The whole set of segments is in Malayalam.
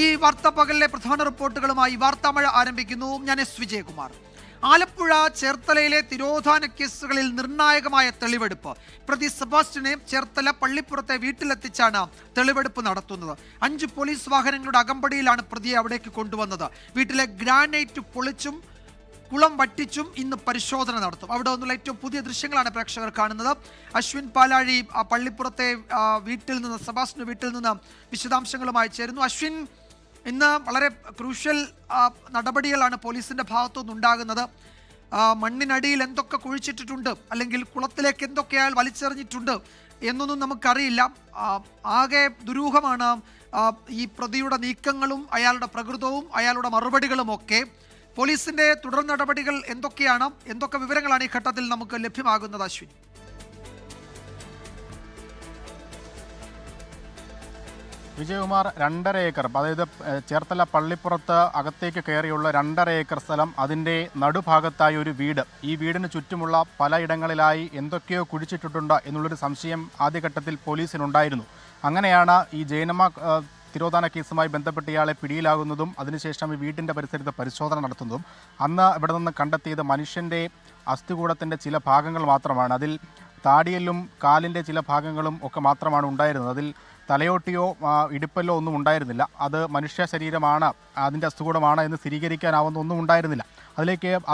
ഈ വാർത്താ പകലിലെ പ്രധാന റിപ്പോർട്ടുകളുമായി വാർത്താമഴ ആരംഭിക്കുന്നു. ഞാൻ എസ് വിജയകുമാർ. ആലപ്പുഴ ചേർത്തലയിലെ തിരോധാന കേസുകളിൽ നിർണായകമായ തെളിവെടുപ്പ്. പ്രതി സെബാസ്റ്റ്യനെ ചേർത്തല പള്ളിപ്പുറത്തെ വീട്ടിലെത്തിച്ചാണ് തെളിവെടുപ്പ് നടത്തുന്നത്. 5 പോലീസ് വാഹനങ്ങളുടെ അകമ്പടിയിലാണ് പ്രതിയെ അവിടേക്ക് കൊണ്ടുവന്നത്. വീട്ടിലെ ഗ്രാനൈറ്റ് പൊളിച്ചും കുളം വറ്റിച്ചും ഇന്ന് പരിശോധന നടത്തും. അവിടെ നിന്നുള്ള ഏറ്റവും പുതിയ ദൃശ്യങ്ങളാണ് പ്രേക്ഷകർ കാണുന്നത്. അശ്വിൻ പാലാഴി പള്ളിപ്പുറത്തെ വീട്ടിൽ നിന്ന്, സെബാസ്റ്റ്യന്റെ വീട്ടിൽ നിന്ന് വിശദാംശങ്ങളുമായി ചേരുന്നു. അശ്വിൻ, ഇന്ന് വളരെ ക്രൂഷ്യൽ നടപടികളാണ് പോലീസിന്റെ ഭാഗത്തുനിന്നുണ്ടാകുന്നത്. മണ്ണിനടിയിൽ എന്തൊക്കെ കുഴിച്ചിട്ടിട്ടുണ്ട്, അല്ലെങ്കിൽ കുളത്തിലേക്ക് എന്തൊക്കെ അയാൾ വലിച്ചെറിഞ്ഞിട്ടുണ്ട് എന്നൊന്നും നമുക്കറിയില്ല. ആകെ ദുരൂഹമാണ് ഈ പ്രതിയുടെ നീക്കങ്ങളും അയാളുടെ പ്രകൃതവും അയാളുടെ മറുപടികളും ഒക്കെ. പോലീസിന്റെ തുടർ നടപടികൾ എന്തൊക്കെയാണ്, എന്തൊക്കെ വിവരങ്ങളാണ് ഈ ഘട്ടത്തിൽ നമുക്ക് ലഭ്യമാകുന്നത് അശ്വിൻ? വിജയകുമാർ, 2.5 ഏക്കർ, അതായത് ചേർത്തല പള്ളിപ്പുറത്ത് അകത്തേക്ക് കയറിയുള്ള 2.5 ഏക്കർ സ്ഥലം, അതിൻ്റെ നടുഭാഗത്തായി ഒരു വീട്. ഈ വീടിന് ചുറ്റുമുള്ള പലയിടങ്ങളിലായി എന്തൊക്കെയോ കുഴിച്ചിട്ടിട്ടുണ്ട് എന്നുള്ളൊരു സംശയം ആദ്യഘട്ടത്തിൽ പോലീസിനുണ്ടായിരുന്നു. അങ്ങനെയാണ് ഈ ജയനമ്മ തിരോധാന കേസുമായി ബന്ധപ്പെട്ട് ഇയാളെ പിടിയിലാകുന്നതും അതിനുശേഷം ഈ വീട്ടിൻ്റെ പരിസരത്ത് പരിശോധന നടത്തുന്നതും. അന്ന് ഇവിടെ നിന്ന് കണ്ടെത്തിയത് മനുഷ്യൻ്റെ അസ്ഥികൂടത്തിൻ്റെ ചില ഭാഗങ്ങൾ മാത്രമാണ്. അതിൽ താടിയലും കാലിൻ്റെ ചില ഭാഗങ്ങളും ഒക്കെ മാത്രമാണ് ഉണ്ടായിരുന്നത്. അതിൽ തലയോട്ടിയോ ഇടുപ്പല്ലോ ഒന്നും ഉണ്ടായിരുന്നില്ല. അത് മനുഷ്യ ശരീരമാണ്, അതിൻ്റെ അസ്ഥികൂടമാണ് എന്ന് സ്ഥിരീകരിക്കാനാവുന്ന ഒന്നും ഉണ്ടായിരുന്നില്ല.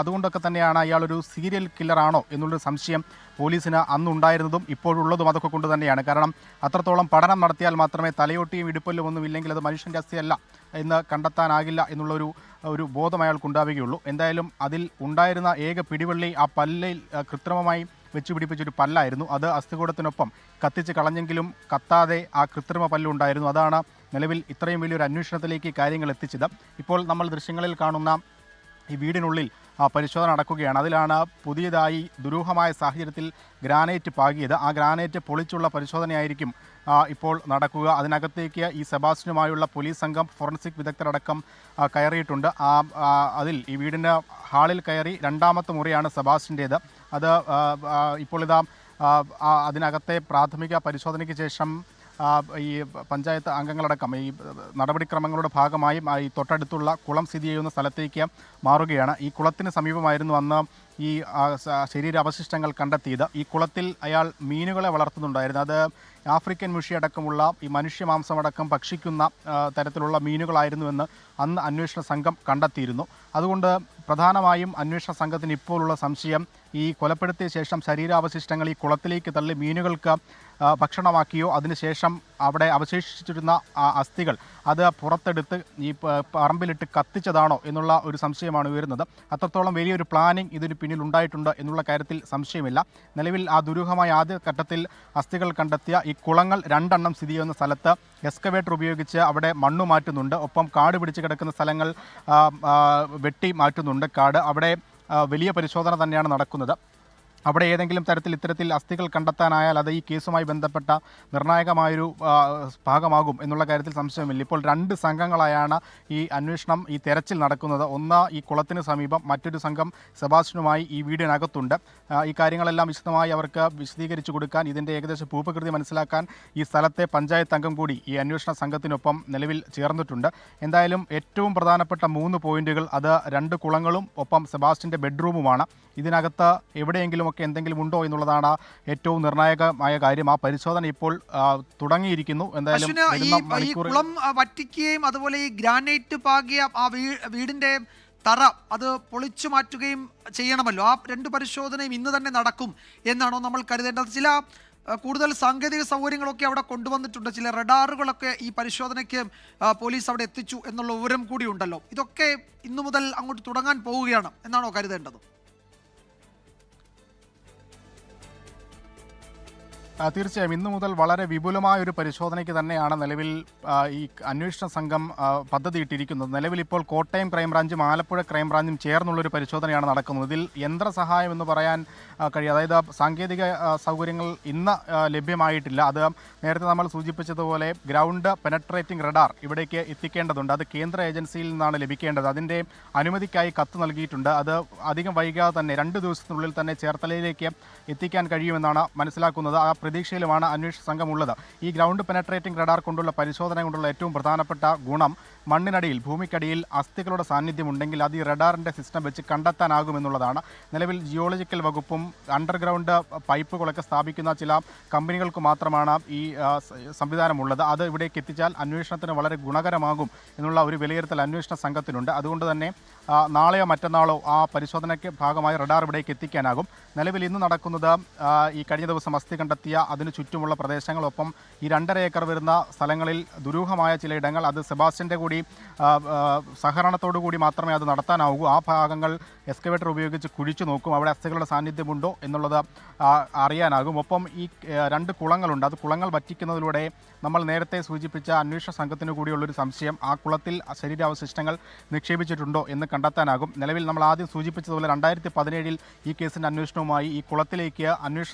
അതുകൊണ്ടൊക്കെ തന്നെയാണ് അയാളൊരു സീരിയൽ കില്ലറാണോ എന്നുള്ളൊരു സംശയം പോലീസിന് അന്നുണ്ടായിരുന്നതും ഇപ്പോഴുള്ളതും അതൊക്കെ കൊണ്ട് തന്നെയാണ്. കാരണം അത്രത്തോളം പഠനം നടത്തിയാൽ മാത്രമേ തലയോട്ടിയും ഇടുപ്പല്ലും ഒന്നും ഇല്ലെങ്കിൽ അത് മനുഷ്യൻ്റെ അസ്ഥിയല്ല എന്ന് കണ്ടെത്താനാകില്ല എന്നുള്ളൊരു ബോധം അയാൾക്കുണ്ടാവുകയുള്ളൂ. എന്തായാലും അതിൽ ഉണ്ടായിരുന്ന ഏക പിടിവള്ളി ആ പല്ലിൽ കൃത്രിമമായി വെച്ചുപിടിപ്പിച്ചൊരു പല്ലായിരുന്നു. അത് അസ്ഥികൂടത്തിനൊപ്പം കത്തിച്ച് കളഞ്ഞെങ്കിലും കത്താതെ ആ കൃത്രിമ പല്ലുണ്ടായിരുന്നു. അതാണ് നിലവിൽ ഇത്രയും വലിയൊരു അന്വേഷണത്തിലേക്ക് കാര്യങ്ങൾ എത്തിച്ചത്. ഇപ്പോൾ നമ്മൾ ദൃശ്യങ്ങളിൽ കാണുന്ന ഈ വീടിനുള്ളിൽ പരിശോധന നടക്കുകയാണ്. അതിലാണ് പുതിയതായി ദുരൂഹമായ സാഹചര്യത്തിൽ ഗ്രാനൈറ്റ് പാകിയത്. ആ ഗ്രാനൈറ്റ് പൊളിച്ചുള്ള പരിശോധനയായിരിക്കും ഇപ്പോൾ നടക്കുക. അതിനകത്തേക്ക് ഈ സെബാസ്റ്റ്യനുമായുള്ള പോലീസ് സംഘം, ഫോറൻസിക് വിദഗ്ധരടക്കം കയറിയിട്ടുണ്ട്. അതിൽ ഈ വീടിൻ്റെ ഹാളിൽ കയറി 2ാമത്തെ മുറിയാണ് സെബാസ്റ്റ്യൻ്റേത്. അത് ഇപ്പോൾ അതിനകത്തെ പ്രാഥമിക പരിശോധനയ്ക്ക് ശേഷം ഈ പഞ്ചായത്ത് അംഗങ്ങളടക്കം ഈ നടപടിക്രമങ്ങളുടെ ഭാഗമായി ഈ തൊട്ടടുത്തുള്ള കുളം സ്ഥിതി ചെയ്യുന്ന സ്ഥലത്തേക്ക് മാറുകയാണ്. ഈ കുളത്തിന് സമീപമായിരുന്നു അന്ന് ഈ ശരീരാവശിഷ്ടങ്ങൾ കണ്ടെത്തിയത്. ഈ കുളത്തിൽ അയാൾ മീനുകളെ വളർത്തുന്നുണ്ടായിരുന്നു. അത് ആഫ്രിക്കൻ മുഷി അടക്കമുള്ള ഈ മനുഷ്യമാംസമടക്കം ഭക്ഷിക്കുന്ന തരത്തിലുള്ള മീനുകളായിരുന്നുവെന്ന് അന്ന് അന്വേഷണ സംഘം കണ്ടെത്തിയിരുന്നു. അതുകൊണ്ട് പ്രധാനമായും അന്വേഷണ സംഘത്തിന് ഇപ്പോഴുള്ള സംശയം, ഈ കൊലപ്പെടുത്തിയ ശേഷം ശരീരാവശിഷ്ടങ്ങൾ ഈ കുളത്തിലേക്ക് തള്ളി മീനുകൾക്ക് ഭക്ഷണമാക്കിയോ അതിനുശേഷം അവിടെ അവശേഷിച്ചിരുന്ന അസ്ഥികൾ അത് പുറത്തെടുത്ത് ഈ പറമ്പിലിട്ട് കത്തിച്ചതാണോ എന്നുള്ള ഒരു സംശയമാണ് ഉയരുന്നത്. അത്രത്തോളം വലിയൊരു പ്ലാനിംഗ് ഇതിന് പിന്നിൽ ഉണ്ടായിട്ടുണ്ട് എന്നുള്ള കാര്യത്തിൽ സംശയമില്ല. നിലവിൽ ആ ദുരൂഹമായ ആദ്യഘട്ടത്തിൽ അസ്ഥികൾ കണ്ടെത്തിയ ഈ കുളങ്ങൾ 2 എണ്ണം സ്ഥിതി ചെയ്യുന്ന സ്ഥലത്ത് എക്സ്കവേറ്റർ ഉപയോഗിച്ച് അവിടെ മണ്ണ് മാറ്റുന്നുണ്ട്. ഒപ്പം കാട് പിടിച്ച് കിടക്കുന്ന സ്ഥലങ്ങൾ വെട്ടി മാറ്റുന്നുണ്ട്. കാട് അവിടെ വലിയ പരിശോധന തന്നെയാണ് നടക്കുന്നത്. അവിടെ ഏതെങ്കിലും തരത്തിൽ ഇത്തരത്തിൽ അസ്ഥികൾ കണ്ടെത്താനായാൽ അത് ഈ കേസുമായി ബന്ധപ്പെട്ട നിർണായകമായൊരു ഭാഗമാകും എന്നുള്ള കാര്യത്തിൽ സംശയമില്ല. ഇപ്പോൾ 2 സംഘങ്ങളായാണ് ഈ അന്വേഷണം, ഈ തെരച്ചിൽ നടക്കുന്നത്. ഒന്ന് ഈ കുളത്തിന് സമീപം, മറ്റൊരു സംഘം സെബാസ്റ്റ്യനുമായി ഈ വീടിനകത്തുണ്ട്. ഈ കാര്യങ്ങളെല്ലാം വിശദമായി അവർക്ക് വിശദീകരിച്ചു കൊടുക്കാൻ, ഇതിൻ്റെ ഏകദേശം ഭൂപ്രകൃതി മനസ്സിലാക്കാൻ ഈ സ്ഥലത്തെ പഞ്ചായത്ത് അംഗം കൂടി ഈ അന്വേഷണ സംഘത്തിനൊപ്പം നിലവിൽ ചേർന്നിട്ടുണ്ട്. എന്തായാലും ഏറ്റവും പ്രധാനപ്പെട്ട 3 പോയിന്റുകൾ, അത് 2 കുളങ്ങളും ഒപ്പം സെബാസ്റ്റ്യൻ്റെ ബെഡ്റൂമുമാണ്. ഇതിനകത്ത് എവിടെയെങ്കിലും എന്തെങ്കിലും ഉണ്ടോ എന്നുള്ളതാണ് ഏറ്റവും നിർണായകമായ കാര്യം. ആ പരിശോധന ഇപ്പോൾ തുടങ്ങിയിരിക്കുന്നു. എന്തായാലും ഈ കുളം വറ്റിക്കുകയും അതുപോലെ ഈ ഗ്രാനൈറ്റ് പാകിയ ആ വീടിന്റെ തറ അത് പൊളിച്ചു മാറ്റുകയും ചെയ്യണമല്ലോ. ആ 2 പരിശോധനയും ഇന്ന് തന്നെ നടക്കും എന്നാണോ നമ്മൾ കരുതേണ്ടത്? ചില കൂടുതൽ സാങ്കേതിക സൗകര്യങ്ങളൊക്കെ അവിടെ കൊണ്ടുവന്നിട്ടുണ്ട്. ചില റഡാറുകളൊക്കെ ഈ പരിശോധനയ്ക്ക് പോലീസ് അവിടെ എത്തിച്ചു എന്നുള്ള വിവരം കൂടി ഉണ്ടല്ലോ. ഇതൊക്കെ ഇന്നു മുതൽ അങ്ങോട്ട് തുടങ്ങാൻ പോവുകയാണ് എന്നാണോ കരുതേണ്ടത്? തീർച്ചയായും ഇന്നു മുതൽ വളരെ വിപുലമായ ഒരു പരിശോധനയ്ക്ക് തന്നെയാണ് നിലവിൽ ഈ അന്വേഷണ സംഘം പദ്ധതിയിട്ടിരിക്കുന്നത്. നിലവിൽ ഇപ്പോൾ കോട്ടയം ക്രൈംബ്രാഞ്ചും ആലപ്പുഴ ക്രൈംബ്രാഞ്ചും ചേർന്നുള്ളൊരു പരിശോധനയാണ് നടക്കുന്നത്. ഇതിൽ യന്ത്രസഹായം എന്ന് പറയാൻ കഴിയും. അതായത് സാങ്കേതിക സൗകര്യങ്ങൾ ഇന്ന് ലഭ്യമായിട്ടില്ല. അത് നേരത്തെ നമ്മൾ സൂചിപ്പിച്ചതുപോലെ ഗ്രൗണ്ട് പെനട്രേറ്റിംഗ് റഡാർ ഇവിടേക്ക് എത്തിക്കേണ്ടതുണ്ട്. അത് കേന്ദ്ര ഏജൻസിയിൽ നിന്നാണ് ലഭിക്കേണ്ടത്. അതിൻ്റെ അനുമതിക്കായി കത്ത് നൽകിയിട്ടുണ്ട്. അത് അധികം വൈകാതെ തന്നെ 2 ദിവസത്തിനുള്ളിൽ തന്നെ ചേർത്തലയിലേക്ക് എത്തിക്കാൻ കഴിയുമെന്നാണ് മനസ്സിലാക്കുന്നത്. ആ പ്രതീക്ഷയിലുമാണ് അന്വേഷണ സംഘം ഉള്ളത്. ഈ ഗ്രൗണ്ട് പെനട്രേറ്റിംഗ് റഡാർ കൊണ്ടുള്ള പരിശോധന കൊണ്ടുള്ള ഏറ്റവും പ്രധാനപ്പെട്ട ഗുണം മണ്ണിനടിയിൽ ഭൂമിക്കടിയിൽ അസ്ഥികളുടെ സാന്നിധ്യം ഉണ്ടെങ്കിൽ അത് ഈ റഡാറിൻ്റെ സിസ്റ്റം വെച്ച് കണ്ടെത്താനാകുമെന്നുള്ളതാണ്. നിലവിൽ ജിയോളജിക്കൽ വകുപ്പും അണ്ടർഗ്രൗണ്ട് പൈപ്പുകളൊക്കെ സ്ഥാപിക്കുന്ന ചില കമ്പനികൾക്ക് മാത്രമാണ് ഈ സംവിധാനമുള്ളത്. അത് ഇവിടേക്ക് എത്തിച്ചാൽ അന്വേഷണത്തിന് വളരെ ഗുണകരമാകും എന്നുള്ള ഒരു വിലയിരുത്തൽ അന്വേഷണ സംഘത്തിനുണ്ട്. അതുകൊണ്ട് തന്നെ നാളെയോ മറ്റന്നാളോ ആ പരിശോധനയ്ക്ക് ഭാഗമായി റഡാർ ഇവിടേക്ക് എത്തിക്കാനാകും. നിലവിൽ ഇന്ന് നടക്കുന്നത് ഈ കഴിഞ്ഞ ദിവസം അസ്ഥി കണ്ടെത്തിയ അതിന് ചുറ്റുമുള്ള പ്രദേശങ്ങളൊപ്പം ഈ 2.5 ഏക്കർ വരുന്ന സ്ഥലങ്ങളിൽ ദുരൂഹമായ ചില ഇടങ്ങൾ അത് സെബാസ്റ്റ്യൻ്റെ കൂടി സഹകരണത്തോടു കൂടി മാത്രമേ അത് നടത്താനാവൂ. ആ ഭാഗങ്ങൾ എക്സ്കവേറ്റർ ഉപയോഗിച്ച് കുഴിച്ചു നോക്കും. അവിടെ അസ്ഥികളുടെ സാന്നിധ്യമുണ്ടോ എന്നുള്ളത് അറിയാനാകും. ഒപ്പം ഈ 2 കുളങ്ങളുണ്ട്. അത് കുളങ്ങൾ വറ്റിക്കുന്നതിലൂടെ നമ്മൾ നേരത്തെ സൂചിപ്പിച്ച അന്വേഷണ സംഘത്തിന് കൂടിയുള്ളൊരു സംശയം ആ കുളത്തിൽ ശരീരാവശിഷ്ടങ്ങൾ നിക്ഷേപിച്ചിട്ടുണ്ടോ എന്ന് കണ്ടെത്താനാകും. നിലവിൽ നമ്മൾ ആദ്യം സൂചിപ്പിച്ചതുപോലെ 2017 ഈ കേസിൻ്റെ അന്വേഷണവുമായി ഈ കുളത്തിലേക്ക്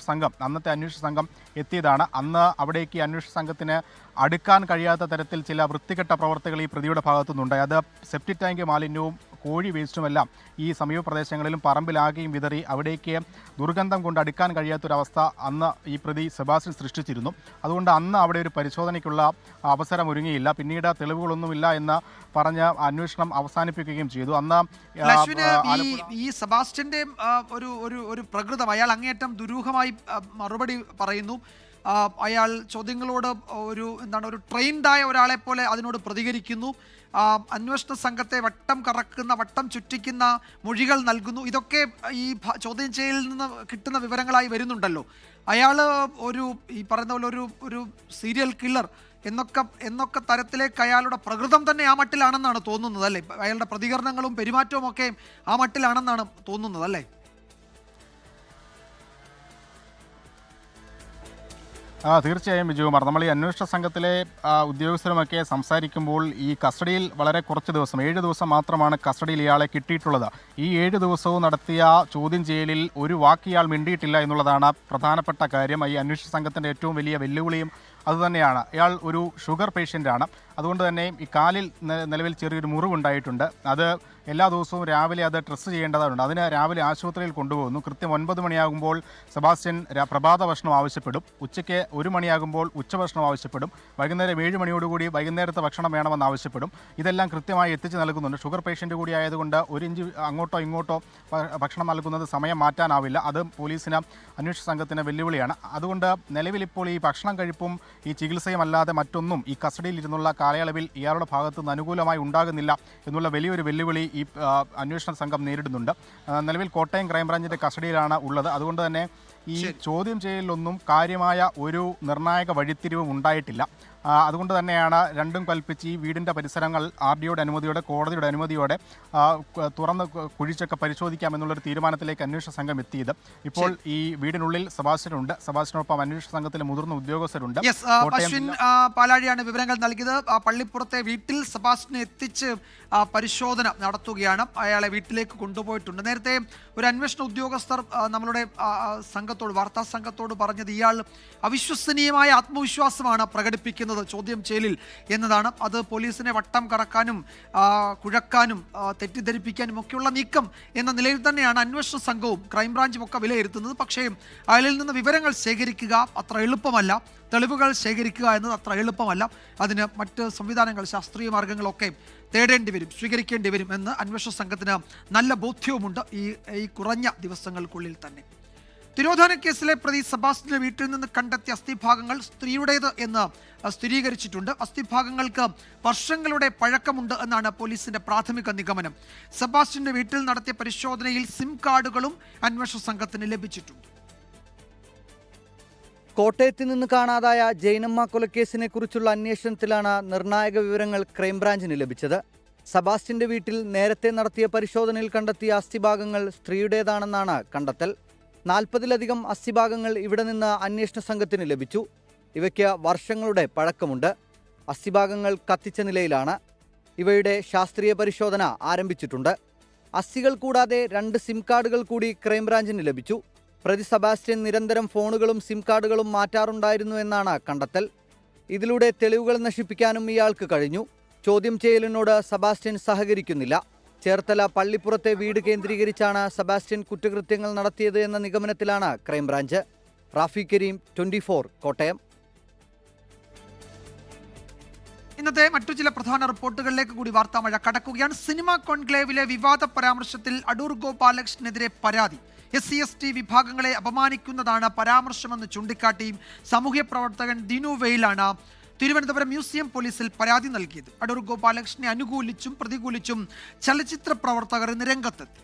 അന്നത്തെ അന്വേഷണ സംഘം എത്തിയതാണ്. അന്ന് അവിടേക്ക് അന്വേഷണ സംഘത്തിന് അടുക്കാൻ കഴിയാത്ത തരത്തിൽ ചില വൃത്തികെട്ട പ്രവർത്തികൾ ഈ പ്രതിയുടെ ഭാഗത്തുനിന്നുണ്ടായി. അത് സെപ്റ്റിക് ടാങ്ക് മാലിന്യവും കോഴി വേസ്റ്റുമെല്ലാം ഈ സമീപ പ്രദേശങ്ങളിലും പറമ്പിലാകെയും വിതറി അവിടേക്ക് ദുർഗന്ധം കൊണ്ട് അടുക്കാൻ കഴിയാത്തൊരവസ്ഥ അന്ന് ഈ പ്രതി സെബാസ്റ്റ്യൻ സൃഷ്ടിച്ചിരുന്നു. അതുകൊണ്ട് അന്ന് അവിടെ ഒരു പരിശോധനയ്ക്കുള്ള അവസരം ഒരുങ്ങിയില്ല. പിന്നീട് തെളിവുകളൊന്നുമില്ല എന്ന് പറഞ്ഞ് അന്വേഷണം അവസാനിപ്പിക്കുകയും ചെയ്തു. അന്ന് ഈ സെബാസ്റ്റ്യന്റെ ഒരു പ്രകൃതം അയാൾ അങ്ങേയറ്റം ദുരൂഹമായി മറുപടി പറയുന്നു. അയാൾ ചോദ്യങ്ങളോട് ഒരു ട്രെയിൻഡായ ഒരാളെ പോലെ അതിനോട് പ്രതികരിക്കുന്നു. അന്വേഷണ സംഘത്തെ വട്ടം ചുറ്റിക്കുന്ന മൊഴികൾ നൽകുന്നു. ഇതൊക്കെ ഈ ചോദ്യം ചെയ്യലിൽ നിന്ന് കിട്ടുന്ന വിവരങ്ങളായി വരുന്നുണ്ടല്ലോ. അയാൾ ഈ പറയുന്ന പോലെ ഒരു സീരിയൽ കില്ലർ എന്നൊക്കെ തരത്തിലേക്ക് അയാളുടെ പ്രകൃതം തന്നെ ആ മട്ടിലാണെന്നാണ് തോന്നുന്നത് അല്ലേ? അയാളുടെ പ്രതികരണങ്ങളും പെരുമാറ്റവും ഒക്കെ ആ മട്ടിലാണെന്നാണ് തോന്നുന്നത് അല്ലേ? തീർച്ചയായും വിജയകുമാർ, നമ്മൾ ഈ അന്വേഷണ സംഘത്തിലെ ഉദ്യോഗസ്ഥരുമൊക്കെ സംസാരിക്കുമ്പോൾ ഈ കസ്റ്റഡിയിൽ വളരെ കുറച്ച് ദിവസം 7 ദിവസം മാത്രമാണ് കസ്റ്റഡിയിൽ ഇയാളെ കിട്ടിയിട്ടുള്ളത്. ഈ 7 ദിവസവും നടത്തിയ ചോദ്യം ചെയ്യലിൽ ഒരു വാക്ക് ഇയാൾ മിണ്ടിയിട്ടില്ല എന്നുള്ളതാണ് പ്രധാനപ്പെട്ട കാര്യം. ഈ അന്വേഷണ സംഘത്തിൻ്റെ ഏറ്റവും വലിയ വെല്ലുവിളിയും അതുതന്നെയാണ്. ഇയാൾ ഒരു ഷുഗർ പേഷ്യൻ്റാണ്. അതുകൊണ്ട് തന്നെ ഈ കാലിൽ നിലവിൽ ചെറിയൊരു മുറിവുണ്ടായിട്ടുണ്ട്. അത് എല്ലാ ദിവസവും രാവിലെ അത് ഡ്രസ്സ് ചെയ്യേണ്ടതുണ്ട്. അതിന് രാവിലെ ആശുപത്രിയിൽ കൊണ്ടുപോകുന്നു. കൃത്യം 9 മണിയാകുമ്പോൾ സെബാസ്റ്റ്യൻ പ്രഭാത ഭക്ഷണം ആവശ്യപ്പെടും. ഉച്ചയ്ക്ക് 1 മണിയാകുമ്പോൾ ഉച്ചഭക്ഷണം ആവശ്യപ്പെടും. വൈകുന്നേരം 7 മണിയോടുകൂടി വൈകുന്നേരത്തെ ഭക്ഷണം വേണമെന്ന് ആവശ്യപ്പെടും. ഇതെല്ലാം കൃത്യമായി എത്തിച്ച് നൽകുന്നുണ്ട്. ഷുഗർ പേഷ്യൻ്റ് കൂടി ആയതുകൊണ്ട് 1 ഇഞ്ച് അങ്ങോട്ടോ ഇങ്ങോട്ടോ ഭക്ഷണം നൽകുന്നത് സമയം മാറ്റാനാവില്ല. അത് പോലീസിന് അന്വേഷണ സംഘത്തിന് വെല്ലുവിളിയാണ്. അതുകൊണ്ട് നിലവിലിപ്പോൾ ഈ ഭക്ഷണം കഴിപ്പും ഈ ചികിത്സയും അല്ലാതെ മറ്റൊന്നും ഈ കസ്റ്റഡിയിൽ ഇരുന്നുള്ള കാലയളവിൽ ഇയാളുടെ ഭാഗത്ത് നിന്ന് അനുകൂലമായി ഉണ്ടാകുന്നില്ല എന്നുള്ള വലിയൊരു വെല്ലുവിളി ഈ അന്വേഷണ സംഘം നേരിടുന്നുണ്ട്. നിലവിൽ കോട്ടയം ക്രൈംബ്രാഞ്ചിൻ്റെ കസ്റ്റഡിയിലാണ് ഉള്ളത്. അതുകൊണ്ട് തന്നെ ഈ ചോദ്യം ചെയ്യലിലൊന്നും കാര്യമായ ഒരു നിർണായക വഴിത്തിരിവും ഉണ്ടായിട്ടില്ല. അതുകൊണ്ട് തന്നെയാണ് രണ്ടും കൽപ്പിച്ച് ഈ വീടിൻ്റെ പരിസരങ്ങൾ RDOയുടെ അനുമതിയോടെ കോടതിയുടെ അനുമതിയോടെ തുറന്ന് കുഴിച്ചൊക്കെ പരിശോധിക്കാമെന്നുള്ളൊരു തീരുമാനത്തിലേക്ക് അന്വേഷണ സംഘം എത്തിയത്. ഇപ്പോൾ ഈ വീടിനുള്ളിൽ സെബാസ്റ്റ്യനുണ്ട്. സെബാസ്റ്റ്യനൊപ്പം അന്വേഷണ സംഘത്തിലെ മുതിർന്ന ഉദ്യോഗസ്ഥരുണ്ട്. അശ്വിൻ പാലാഴിയാണ് വിവരങ്ങൾ നൽകിയത്. പള്ളിപ്പുറത്തെ വീട്ടിൽ സെബാസ്റ്റ്യനെ എത്തിച്ച് പരിശോധന നടത്തുകയാണ്. അയാളെ വീട്ടിലേക്ക് കൊണ്ടുപോയിട്ടുണ്ട്. നേരത്തെ ഒരു അന്വേഷണ ഉദ്യോഗസ്ഥർ നമ്മളുടെ വാർത്താ സംഘത്തോട് പറഞ്ഞത് ഇയാൾ അവിശ്വസനീയമായ ആത്മവിശ്വാസമാണ് പ്രകടിപ്പിക്കുന്നത് ചോദ്യം ചെയ്യലിൽ എന്നതാണ്. അത് പോലീസിനെ വട്ടം കറക്കാനും കുഴക്കാനും തെറ്റിദ്ധരിപ്പിക്കാനും ഒക്കെയുള്ള നീക്കം എന്ന നിലയിൽ തന്നെയാണ് അന്വേഷണ സംഘവും ക്രൈംബ്രാഞ്ചും ഒക്കെ വിലയിരുത്തുന്നത്. പക്ഷേ അയാളിൽ നിന്ന് വിവരങ്ങൾ ശേഖരിക്കുക അത്ര എളുപ്പമല്ല. തെളിവുകൾ ശേഖരിക്കുക എന്നത് അത്ര എളുപ്പമല്ല. അതിന് മറ്റ് സംവിധാനങ്ങൾ, ശാസ്ത്രീയ മാർഗങ്ങളൊക്കെ തേടേണ്ടി വരും, സ്വീകരിക്കേണ്ടി വരും എന്ന് അന്വേഷണ സംഘത്തിന് നല്ല ബോധ്യവുമുണ്ട് ഈ കുറഞ്ഞ ദിവസങ്ങൾക്കുള്ളിൽ തന്നെ. തിരോധാന കേസിലെ പ്രതി സെബാസ്റ്റ്യന്റെ വീട്ടിൽ നിന്ന് കണ്ടെത്തിയ അസ്ഥിഭാഗങ്ങൾ സ്ത്രീയുടേത് എന്ന് സ്ഥിരീകരിച്ചിട്ടുണ്ട്. അസ്ഥിഭാഗങ്ങൾക്ക് വർഷങ്ങളുടെ പഴക്കമുണ്ട് എന്നാണ് പോലീസിന്റെ പ്രാഥമിക നിഗമനം. സെബാസ്റ്റ്യന്റെ വീട്ടിൽ നടത്തിയ പരിശോധനയിൽ സിം കാർഡുകളും അന്വേഷണ സംഘത്തിന് ലഭിച്ചിട്ടുണ്ട്. കോട്ടയത്ത് നിന്ന് കാണാതായ ജൈനമ്മ കൊലക്കേസിനെ കുറിച്ചുള്ള അന്വേഷണത്തിലാണ് നിർണായക വിവരങ്ങൾ ക്രൈംബ്രാഞ്ചിന് ലഭിച്ചത്. സെബാസ്റ്റ്യന്റെ വീട്ടിൽ നേരത്തെ നടത്തിയ പരിശോധനയിൽ കണ്ടെത്തിയ അസ്ഥിഭാഗങ്ങൾ സ്ത്രീയുടേതാണെന്നാണ് കണ്ടെത്തൽ. 40-ലധികം അസ്ഥിഭാഗങ്ങൾ ഇവിടെ നിന്ന് അന്വേഷണ സംഘത്തിന് ലഭിച്ചു. ഇവയ്ക്ക് വർഷങ്ങളുടെ പഴക്കമുണ്ട്. അസ്ഥിഭാഗങ്ങൾ കത്തിച്ച നിലയിലാണ്. ഇവയുടെ ശാസ്ത്രീയ പരിശോധന ആരംഭിച്ചിട്ടുണ്ട്. അസ്ഥികൾ കൂടാതെ 2 സിം കാർഡുകൾ കൂടി ക്രൈംബ്രാഞ്ചിന് ലഭിച്ചു. പ്രതി സെബാസ്റ്റ്യൻ നിരന്തരം ഫോണുകളും സിം കാർഡുകളും മാറ്റാറുണ്ടായിരുന്നു എന്നാണ് കണ്ടെത്തൽ. ഇതിലൂടെ തെളിവുകൾ നശിപ്പിക്കാനും ഇയാൾക്ക് കഴിഞ്ഞു. ചോദ്യം ചെയ്യലിനോട് സെബാസ്റ്റ്യൻ സഹകരിക്കുന്നില്ല. ചേർത്തല പള്ളിപ്പുറത്തെ വീട് കേന്ദ്രീകരിച്ചാണ് സെബാസ്റ്റ്യൻ കുറ്റകൃത്യങ്ങൾ നടത്തിയത് എന്ന നിഗമനത്തിലാണ് ക്രൈംബ്രാഞ്ച്. റാഫി കരീം, 24 കോട്ടയം. ഇന്നത്തെ മറ്റു ചില പ്രധാന റിപ്പോർട്ടുകളിലേക്ക് കൂടി വാർത്താമഴ കടക്കുകയാണ്. സിനിമാ കോൺക്ലേവിലെ വിവാദ പരാമർശത്തിൽ അടൂർ ഗോപാലകൃഷ്ണനെതിരെ പരാതി. SC/ST വിഭാഗങ്ങളെ അപമാനിക്കുന്നതാണ് പരാമർശമെന്ന് ചൂണ്ടിക്കാട്ടി സാമൂഹ്യ പ്രവർത്തകൻ ദിനു വെയിലാണ് തിരുവനന്തപുരം മ്യൂസിയം പോലീസിൽ പരാതി നൽകിയത്. അടൂർ ഗോപാലകൃഷ്ണനെ അനുകൂലിച്ചും പ്രതികൂലിച്ചും ചലച്ചിത്ര പ്രവർത്തകർ ഇന്ന് രംഗത്തെത്തി.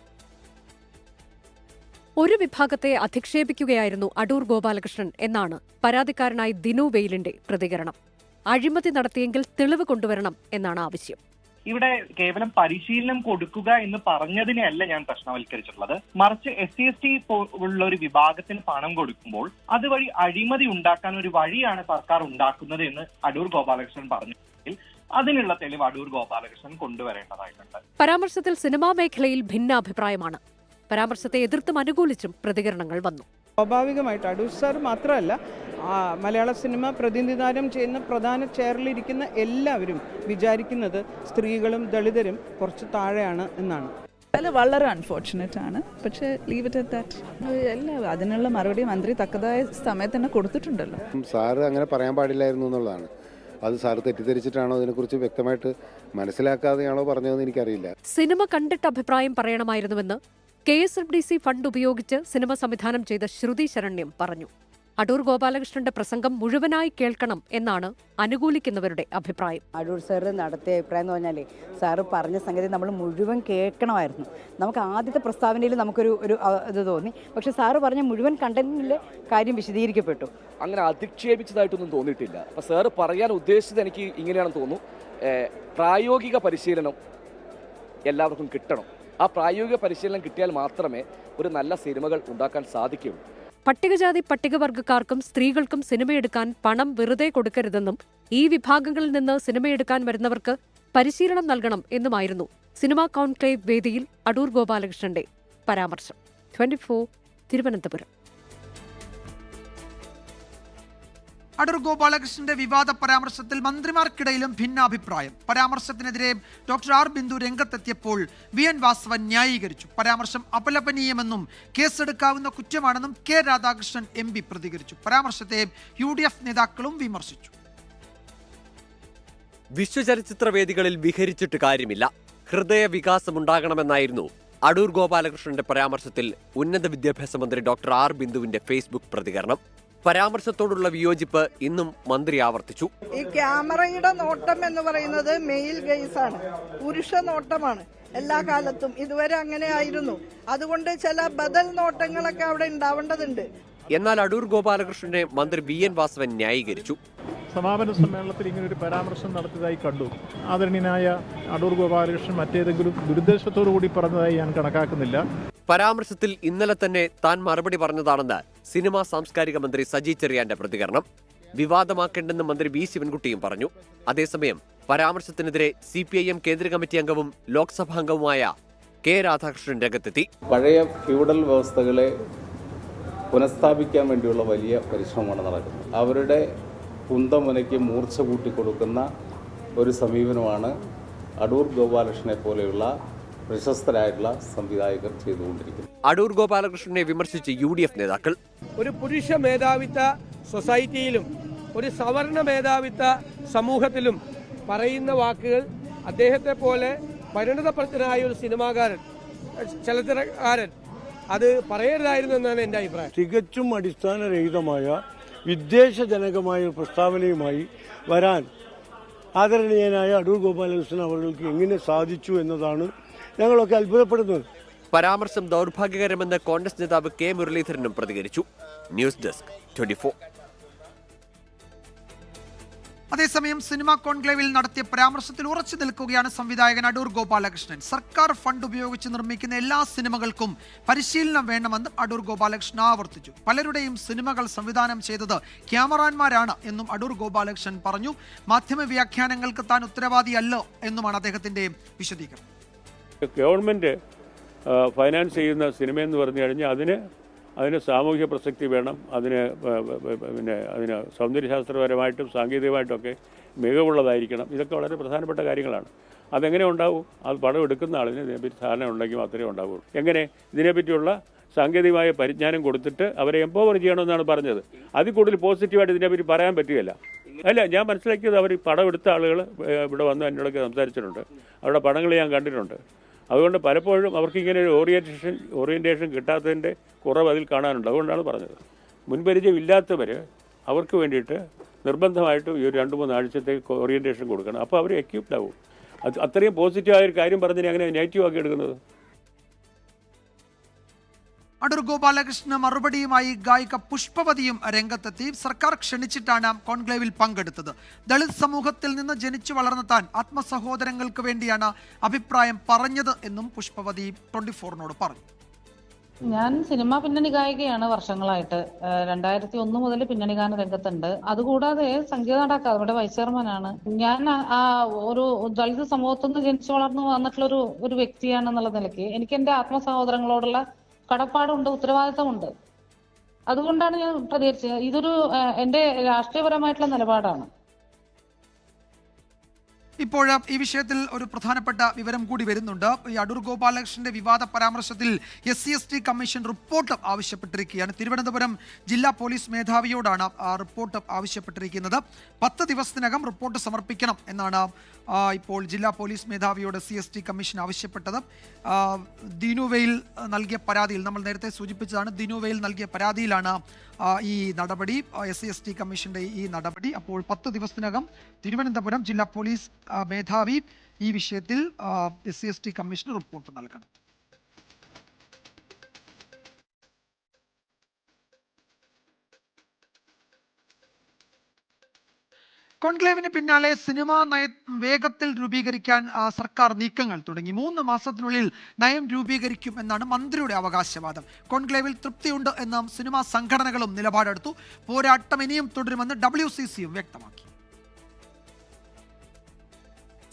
ഒരു വിഭാഗത്തെ അധിക്ഷേപിക്കുകയായിരുന്നു അടൂർ ഗോപാലകൃഷ്ണൻ എന്നാണ് പരാതിക്കാരനായി ദിനു വെയിലിന്റെ പ്രതികരണം. അഴിമതി നടത്തിയെങ്കിൽ തെളിവ് കൊണ്ടുവരണം എന്നാണ് ആവശ്യം. ഇവിടെ കേവലം പരിശീലനം കൊടുക്കുക എന്ന് പറഞ്ഞതിനെയല്ല ഞാൻ പ്രശ്നവൽക്കരിച്ചിട്ടുള്ളത്. മറിച്ച് SC/ST ഉള്ള ഒരു വിഭാഗത്തിന് പണം കൊടുക്കുമ്പോൾ അതുവഴി അഴിമതി ഉണ്ടാക്കാൻ ഒരു വഴിയാണ് സർക്കാർ ഉണ്ടാക്കുന്നത് എന്ന് അടൂർ ഗോപാലകൃഷ്ണൻ പറഞ്ഞെങ്കിൽ അതിനുള്ള തെളിവ് അടൂർ ഗോപാലകൃഷ്ണൻ കൊണ്ടുവരേണ്ടതായിട്ടുണ്ട്. പരാമർശത്തിൽ സിനിമാ മേഖലയിൽ ഭിന്നാഭിപ്രായമാണ്. പരാമർശത്തെ എതിർത്തും അനുകൂലിച്ചും പ്രതികരണങ്ങൾ വന്നു. സ്വാഭാവികമായിട്ട് അടൂർ സാർ മാത്രമല്ല, മലയാള സിനിമ പ്രതിനിധാനം ചെയ്യുന്ന പ്രധാന ചെയറിലിരിക്കുന്ന എല്ലാവരും വിചാരിക്കുന്നത് സ്ത്രീകളും ദളിതരും കുറച്ച് താഴെയാണ് എന്നാണ്. അത് വളരെ അൺഫോർച്ചുനേറ്റ് ആണ്. പക്ഷേ ലീവ് ഇറ്റ് അറ്റ് ദാറ്റ്. എല്ലാം അതിനുള്ള മറുപടി മന്ത്രി തക്കതായ സമയത്ത് തന്നെ കൊടുത്തിട്ടുണ്ടല്ലോ. സാറ് അങ്ങനെ പറയാൻ പാടില്ലായിരുന്നു എന്നുള്ളതാണ്. അത് സാറ് തെറ്റിദ്ധരിച്ചിട്ടാണോ, അതിനെക്കുറിച്ച് വ്യക്തമായിട്ട് മനസ്സിലാക്കാതെയാണോ പറഞ്ഞതെന്ന് എനിക്കറിയില്ല. സിനിമ കണ്ടിട്ട് അഭിപ്രായം പറയണമായിരുന്നുവെന്ന് KSFDC ഫണ്ട് ഉപയോഗിച്ച് സിനിമ സംവിധാനം ചെയ്ത ശ്രുതി ശരണ്യം പറഞ്ഞു. അടൂർ ഗോപാലകൃഷ്ണന്റെ പ്രസംഗം മുഴുവനായി കേൾക്കണം എന്നാണ് അനുകൂലിക്കുന്നവരുടെ അഭിപ്രായം. അടൂർ സാറ് നടത്തിയ അഭിപ്രായം എന്ന് പറഞ്ഞാൽ സാറ് പറഞ്ഞ സംഗതി നമ്മൾ മുഴുവൻ കേൾക്കണമായിരുന്നു. നമുക്ക് ആദ്യത്തെ പ്രസ്താവനയിൽ നമുക്കൊരു ഇത് തോന്നി. പക്ഷെ സാറ് പറഞ്ഞ മുഴുവൻ കണ്ടന്റിലെ കാര്യം വിശദീകരിക്കപ്പെട്ടു. അങ്ങനെ അധിക്ഷേപിച്ചതായിട്ടൊന്നും തോന്നിയിട്ടില്ല. അപ്പോൾ സാറ് പറയാൻ ഉദ്ദേശിച്ചത് എനിക്ക് ഇങ്ങനെയാണെന്ന് തോന്നുന്നു. പ്രായോഗിക പരിശീലനം എല്ലാവർക്കും കിട്ടണം. ആ പ്രായോഗിക പരിശീലനം കിട്ടിയാൽ മാത്രമേ ഒരു നല്ല സിനിമകൾ ഉണ്ടാക്കാൻ സാധിക്കുകയുള്ളൂ. പട്ടികജാതി പട്ടികവർഗക്കാർക്കും സ്ത്രീകൾക്കും സിനിമയെടുക്കാൻ പണം വെറുതെ കൊടുക്കരുതെന്നും ഈ വിഭാഗങ്ങളിൽ നിന്ന് സിനിമയെടുക്കാൻ വരുന്നവർക്ക് പരിശീലനം നൽകണം എന്നുമായിരുന്നു സിനിമാ കോൺക്ലേവ് വേദിയിൽ അടൂർ ഗോപാലകൃഷ്ണന്റെ പരാമർശം. 24 തിരുവനന്തപുരം. അടൂർ ഗോപാലകൃഷ്ണന്റെ വിവാദ പരാമർശത്തിൽ മന്ത്രിമാർക്കിടയിലും ഭിന്നാഭിപ്രായം. പരാമർശത്തിനെതിരെ ഡോക്ടർ ആർ ബിന്ദു രംഗത്തെത്തിയപ്പോൾ VN വാസവൻ ന്യായീകരിച്ചു. പരാമർശം അപലപനീയമെന്നും കേസെടുക്കാവുന്ന കുറ്റമാണെന്നും K രാധാകൃഷ്ണൻ MP പ്രതികരിച്ചു. പരാമർശത്തെ UDF നേതാക്കളും വിമർശിച്ചു. വിശ്വചലച്ചിത്ര വേദികളിൽ വിഹരിച്ചിട്ട് കാര്യമില്ല, ഹൃദയവികാസമുണ്ടാകണമെന്നായിരുന്നു അടൂർ ഗോപാലകൃഷ്ണന്റെ പരാമർശത്തിൽ ഉന്നത വിദ്യാഭ്യാസ മന്ത്രി ഡോക്ടർ ആർ ബിന്ദുവിന്റെ ഫേസ്ബുക്ക് പ്രതികരണം. പരാമർശത്തോടുള്ള വിയോജിപ്പ് ഇന്നും മന്ത്രി ആവർത്തിച്ചു. ഈ ക്യാമറയുടെ നോട്ടം എന്ന് പറയുന്നത് മെയിൽ ഗെയ്സ് ആണ്, പുരുഷ നോട്ടമാണ്. എല്ലാ കാലത്തും ഇതുവരെ അങ്ങനെ ആയിരുന്നു. അതുകൊണ്ട് ചില ബദൽ നോട്ടങ്ങളൊക്കെ അവിടെ ഉണ്ടാവേണ്ടതുണ്ട്. എന്നാൽ അടൂർ ഗോപാലകൃഷ്ണനെ മന്ത്രി VN വാസവൻ ന്യായീകരിച്ചു. സമാപന സമ്മേളനത്തിൽ ഇങ്ങനൊരു പരാമർശം നടത്തിയതായി കണ്ടു. ആദരണീയനായ അടൂർ ഗോപാലകൃഷ്ണൻ മറ്റേതെങ്കിലും ദുരുദ്ദേശത്തോടു കൂടി പറഞ്ഞതായി ഞാൻ കണക്കാക്കുന്നില്ല. പരാമർശത്തിൽ ഇന്നലെ തന്നെ താൻ മറുപടി പറഞ്ഞതാണെന്ന് സിനിമാ സാംസ്കാരിക മന്ത്രി സജി ചെറിയാന്റെ പ്രതികരണം. വിവാദമാക്കേണ്ടെന്ന് മന്ത്രി V ശിവൻകുട്ടിയും പറഞ്ഞു. അതേസമയം പരാമർശത്തിനെതിരെ CPIM കേന്ദ്ര കമ്മിറ്റി അംഗവും ലോക്സഭാംഗവുമായ K രാധാകൃഷ്ണൻ രംഗത്തെത്തി. പഴയ ഫ്യൂഡൽ വ്യവസ്ഥകളെ പുനഃസ്ഥാപിക്കാൻ വേണ്ടിയുള്ള വലിയ പരിശ്രമമാണ് നടക്കുന്നത്. അവരുടെ കുന്തമുനയ്ക്ക് മൂർച്ച കൂട്ടിക്കൊടുക്കുന്ന ഒരു സമീപനമാണ് അടൂർ ഗോപാലകൃഷ്ണനെ പോലെയുള്ള പ്രശസ്തരായിട്ടുള്ള സംവിധായകർ ചെയ്തുകൊണ്ടിരിക്കുന്നത്. അടൂർ ഗോപാലകൃഷ്ണനെ വിമർശിച്ച് UDF നേതാക്കൾ. ഒരു പുരുഷ മേധാവിത്വ സൊസൈറ്റിയിലും ഒരു സവർണ മേധാവിത്വ സമൂഹത്തിലും പറയുന്ന വാക്കുകൾ അദ്ദേഹത്തെ പോലെ പരിണതപ്രജ്ഞനായ ഒരു സിനിമാകാരൻ, ചലച്ചിത്രകാരൻ അത് പറയരുതായിരുന്നു എന്നാണ് എൻ്റെ അഭിപ്രായം. തികച്ചും അടിസ്ഥാനരഹിതമായ വിദ്വേഷജനകമായ പ്രസ്താവനയുമായി വരാൻ ആദരണീയനായ അടൂർ ഗോപാലകൃഷ്ണൻ അവർക്ക് എങ്ങനെ സാധിച്ചു എന്നതാണ് ഞങ്ങളൊക്കെ അത്ഭുതപ്പെടുന്നത്. പരാമർശം ദൗർഭാഗ്യകരമെന്ന് കോൺഗ്രസ് നേതാവ് K മുരളീധരനും പ്രതികരിച്ചു. News desk 24. അതേസമയം സിനിമാ കോൺക്ലേവിൽ നടത്തിയ പരാമർശത്തിൽ ഉറച്ചു നിൽക്കുകയാണ് സംവിധായകൻ അടൂർ ഗോപാലകൃഷ്ണൻ. സർക്കാർ ഫണ്ട് ഉപയോഗിച്ച് നിർമ്മിക്കുന്ന എല്ലാ സിനിമകൾക്കും പരിശീലനം വേണമെന്ന് അടൂർ ഗോപാലകൃഷ്ണൻ ആവർത്തിച്ചു. പലരുടെയും സിനിമകൾ സംവിധാനം ചെയ്തത് ക്യാമറാന്മാരാണ് എന്നും അടൂർ ഗോപാലകൃഷ്ണൻ പറഞ്ഞു. മാധ്യമ വ്യാഖ്യാനങ്ങൾക്ക് താൻ ഉത്തരവാദിയല്ല എന്നുമാണ് അദ്ദേഹത്തിന്റെ വിശദീകരണം. ഗവൺമെൻറ് ഫൈനാൻസ് ചെയ്യുന്ന സിനിമയെന്ന് പറഞ്ഞു കഴിഞ്ഞാൽ അതിന് സാമൂഹിക പ്രസക്തി വേണം, അതിന് സൗന്ദര്യശാസ്ത്രപരമായിട്ടും സാങ്കേതികമായിട്ടൊക്കെ മികവുള്ളതായിരിക്കണം. ഇതൊക്കെ വളരെ പ്രധാനപ്പെട്ട കാര്യങ്ങളാണ്. അതെങ്ങനെ ഉണ്ടാവും? അത് പണം എടുക്കുന്ന ആളിന് ഇതിനെപ്പറ്റി ധാരണ ഉണ്ടെങ്കിൽ മാത്രമേ ഉണ്ടാവുള്ളൂ. എങ്ങനെ ഇതിനെപ്പറ്റിയുള്ള സാങ്കേതികമായ പരിജ്ഞാനം കൊടുത്തിട്ട് അവരെ എംപവർ ചെയ്യണമെന്നാണ് പറഞ്ഞത്. അതിൽ കൂടുതൽ പോസിറ്റീവായിട്ട് ഇതിനെപ്പറ്റി പറയാൻ പറ്റുകയില്ല. അല്ല, ഞാൻ മനസ്സിലാക്കിയത് അവർ പടം എടുത്ത ആളുകൾ ഇവിടെ വന്ന് എന്നോടൊക്കെ സംസാരിച്ചിട്ടുണ്ട്. അവരുടെ പടങ്ങൾ ഞാൻ കണ്ടിട്ടുണ്ട്. അതുകൊണ്ട് പലപ്പോഴും അവർക്ക് ഇങ്ങനെ ഒരു ഓറിയൻറ്റേഷൻ കിട്ടാത്തതിൻ്റെ കുറവ് അതിൽ കാണാനുണ്ട്. അതുകൊണ്ടാണ് പറഞ്ഞത്. മുൻപരിചയം ഇല്ലാത്തവർ അവർക്ക് വേണ്ടിയിട്ട് നിർബന്ധമായിട്ട് ഈ ഒരു 2-3 ആഴ്ചത്തേക്ക് ഓറിയൻറ്റേഷൻ കൊടുക്കണം. അപ്പോൾ അവർ എക്യൂപ്ഡ് ആവും. അത് അത്രയും പോസിറ്റീവായൊരു കാര്യം പറഞ്ഞതിനെ അങ്ങനെ നെഗറ്റീവ് ആക്കി എടുക്കുന്നത്. അടൂർ ഗോപാലകൃഷ്ണന് മറുപടിയുമായി ഗായിക പുഷ്പവതിയും രംഗത്തെത്തി. സർക്കാർ ക്ഷണിച്ചിട്ടാണ് കോൺക്ലേവിൽ പങ്കെടുത്തത്. ദളിത് സമൂഹത്തിൽ നിന്ന് ജനിച്ചു വളർന്ന താൻ ആത്മസഹോദരങ്ങൾക്ക് വേണ്ടിയാണ് അഭിപ്രായം പറഞ്ഞത് എന്നും പുഷ്പവതി 24നോട് പറഞ്ഞു. ഞാൻ സിനിമാ പിന്നണി ഗായികയാണ് വർഷങ്ങളായിട്ട്. 2001 മുതൽ പിന്നണി ഗാന രംഗത്തുണ്ട്. അതുകൂടാതെ സംഗീത നാടക അക്കാദമിയുടെ വൈസ് ചെയർമാനാണ്. ഞാൻ ഒരു ദളിത് സമൂഹത്തിൽ നിന്ന് ജനിച്ചു വളർന്നു വന്നിട്ടുള്ള ഒരു വ്യക്തിയാണെന്നുള്ള നിലയ്ക്ക് എനിക്ക് എൻ്റെ ആത്മസഹോദരങ്ങളോടുള്ള കടപ്പാടുണ്ട്, ഉത്തരവാദിത്തമുണ്ട്. അതുകൊണ്ടാണ് ഞാൻ പ്രതികരിച്ചത്. ഇതൊരു എൻ്റെ രാഷ്ട്രീയപരമായിട്ടുള്ള നിലപാടാണ്. ഇപ്പോൾ ഈ വിഷയത്തിൽ ഒരു പ്രധാനപ്പെട്ട വിവരം കൂടി വരുന്നുണ്ട്. ഈ അടൂർ ഗോപാലകൃഷ്ണന്റെ വിവാദ പരാമർശത്തിൽ SC/ST കമ്മീഷൻ റിപ്പോർട്ട് ആവശ്യപ്പെട്ടിരിക്കുകയാണ്. തിരുവനന്തപുരം ജില്ലാ പോലീസ് മേധാവിയോടാണ് റിപ്പോർട്ട് ആവശ്യപ്പെട്ടിരിക്കുന്നത്. 10 ദിവസത്തിനകം റിപ്പോർട്ട് സമർപ്പിക്കണം എന്നാണ് ഇപ്പോൾ ജില്ലാ പോലീസ് മേധാവിയോട് SC/ST കമ്മീഷൻ ആവശ്യപ്പെട്ടത്. ദിനുവയിൽ നൽകിയ പരാതിയിൽ, നമ്മൾ നേരത്തെ സൂചിപ്പിച്ചതാണ്, ദിനുവയിൽ നൽകിയ പരാതിയിലാണ് ഈ നടപടി, SC/ST കമ്മീഷന്റെ ഈ നടപടി. അപ്പോൾ 10 ദിവസത്തിനകം തിരുവനന്തപുരം ജില്ലാ പോലീസ് മേധാവി ഈ വിഷയത്തിൽ SC/ST കമ്മീഷന് റിപ്പോർട്ട് നൽകണം. കോൺക്ലേവിന് പിന്നാലെ സിനിമാ നയം വേഗത്തിൽ രൂപീകരിക്കാൻ സർക്കാർ നീക്കങ്ങൾ തുടങ്ങി. 3 മാസത്തിനുള്ളിൽ നയം രൂപീകരിക്കും എന്നാണ് മന്ത്രിയുടെ അവകാശവാദം. കോൺക്ലേവിൽ തൃപ്തിയുണ്ട് എന്നും സിനിമാ സംഘടനകളും നിലപാടെടുത്തു. പോരാട്ടം ഇനിയും തുടരുമെന്ന് WCCയും വ്യക്തമാക്കി.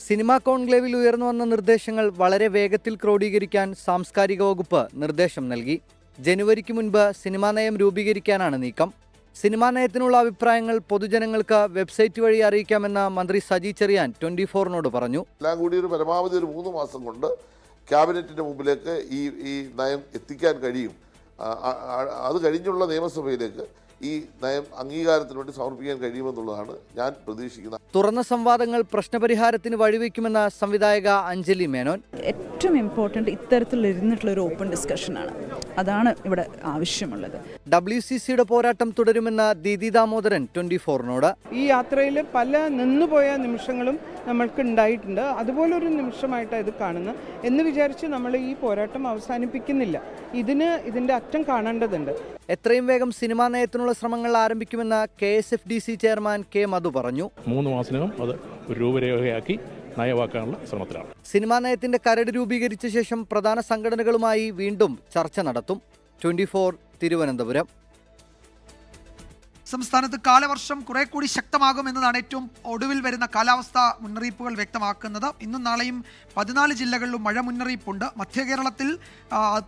സിനിമാ കോൺക്ലേവിൽ ഉയർന്നു വന്ന നിർദ്ദേശങ്ങൾ വളരെ വേഗത്തിൽ ക്രോഡീകരിക്കാൻ സാംസ്കാരിക വകുപ്പ് നിർദ്ദേശം നൽകി. ജനുവരിക്ക് മുൻപ് സിനിമാ നയം രൂപീകരിക്കാനാണ് നീക്കം. സിനിമാ നയത്തിനുള്ള അഭിപ്രായങ്ങൾ പൊതുജനങ്ങൾക്ക് വെബ്സൈറ്റ് വഴി അറിയിക്കാമെന്ന് മന്ത്രി സജി ചെറിയാൻ 24നോട് പറഞ്ഞു. എല്ലാം കൂടി ഒരു പരമാവധി 3 മാസം കൊണ്ട് ക്യാബിനറ്റിന്റെ മുമ്പിലേക്ക് ഈ നയം എത്തിക്കാൻ കഴിയും. അത് കഴിഞ്ഞുള്ള നിയമസഭയിലേക്ക് ഈ നയം അംഗീകാരത്തിന് വേണ്ടി സമർപ്പിക്കാൻ കഴിയുമെന്നുള്ളതാണ് ഞാൻ പ്രതീക്ഷിക്കുന്നത്. തുറന്ന സംവാദങ്ങൾ പ്രശ്നപരിഹാരത്തിന് വഴിവെക്കുമെന്ന് സംവിധായക അഞ്ജലി മേനോൻ. ഏറ്റവും ഇമ്പോർട്ടൻ്റ് ഇത്തരത്തിലിരുന്നിട്ടുള്ള ഒരു ഓപ്പൺ ഡിസ്കഷനാണ്. അതാണ് ഇവിടെ ആവശ്യമുള്ളത്. WCCയുടെ പോരാട്ടം തുടരുമെന്ന് ദീദി ദാമോദരൻ 24നോട്. ഈ യാത്രയിൽ പല നിന്നുപോയ നിമിഷങ്ങളും നമ്മൾക്ക് ഉണ്ടായിട്ടുണ്ട്. അതുപോലൊരു നിമിഷമായിട്ടാണ് ഇത് കാണുന്നത് എന്ന് വിചാരിച്ച് നമ്മൾ ഈ പോരാട്ടം അവസാനിപ്പിക്കുന്നില്ല. ഇതിൻ്റെ അറ്റം കാണേണ്ടതുണ്ട്. എത്രയും വേഗം സിനിമാ നയത്തിനുള്ള ശ്രമങ്ങൾ ആരംഭിക്കുമെന്ന് KSFDC ചെയർമാൻ K മധു പറഞ്ഞു. 3 മാസത്തിനകം അത് ഒരു രൂപരേഖയാക്കി നയമാക്കാനുള്ള ശ്രമത്തിലാണ്. സിനിമാ നയത്തിന്റെ കരട് രൂപീകരിച്ച ശേഷം പ്രധാന സംഘടനകളുമായി വീണ്ടും ചർച്ച നടത്തും. 24 തിരുവനന്തപുരം. സംസ്ഥാനത്ത് കാലവർഷം കുറെ കൂടി ശക്തമാകുമെന്നതാണ് ഏറ്റവും ഒടുവിൽ വരുന്ന കാലാവസ്ഥാ മുന്നറിയിപ്പുകൾ വ്യക്തമാക്കുന്നത്. ഇന്നും നാളെയും 14 ജില്ലകളിലും മഴ മുന്നറിയിപ്പുണ്ട്. മധ്യ കേരളത്തിൽ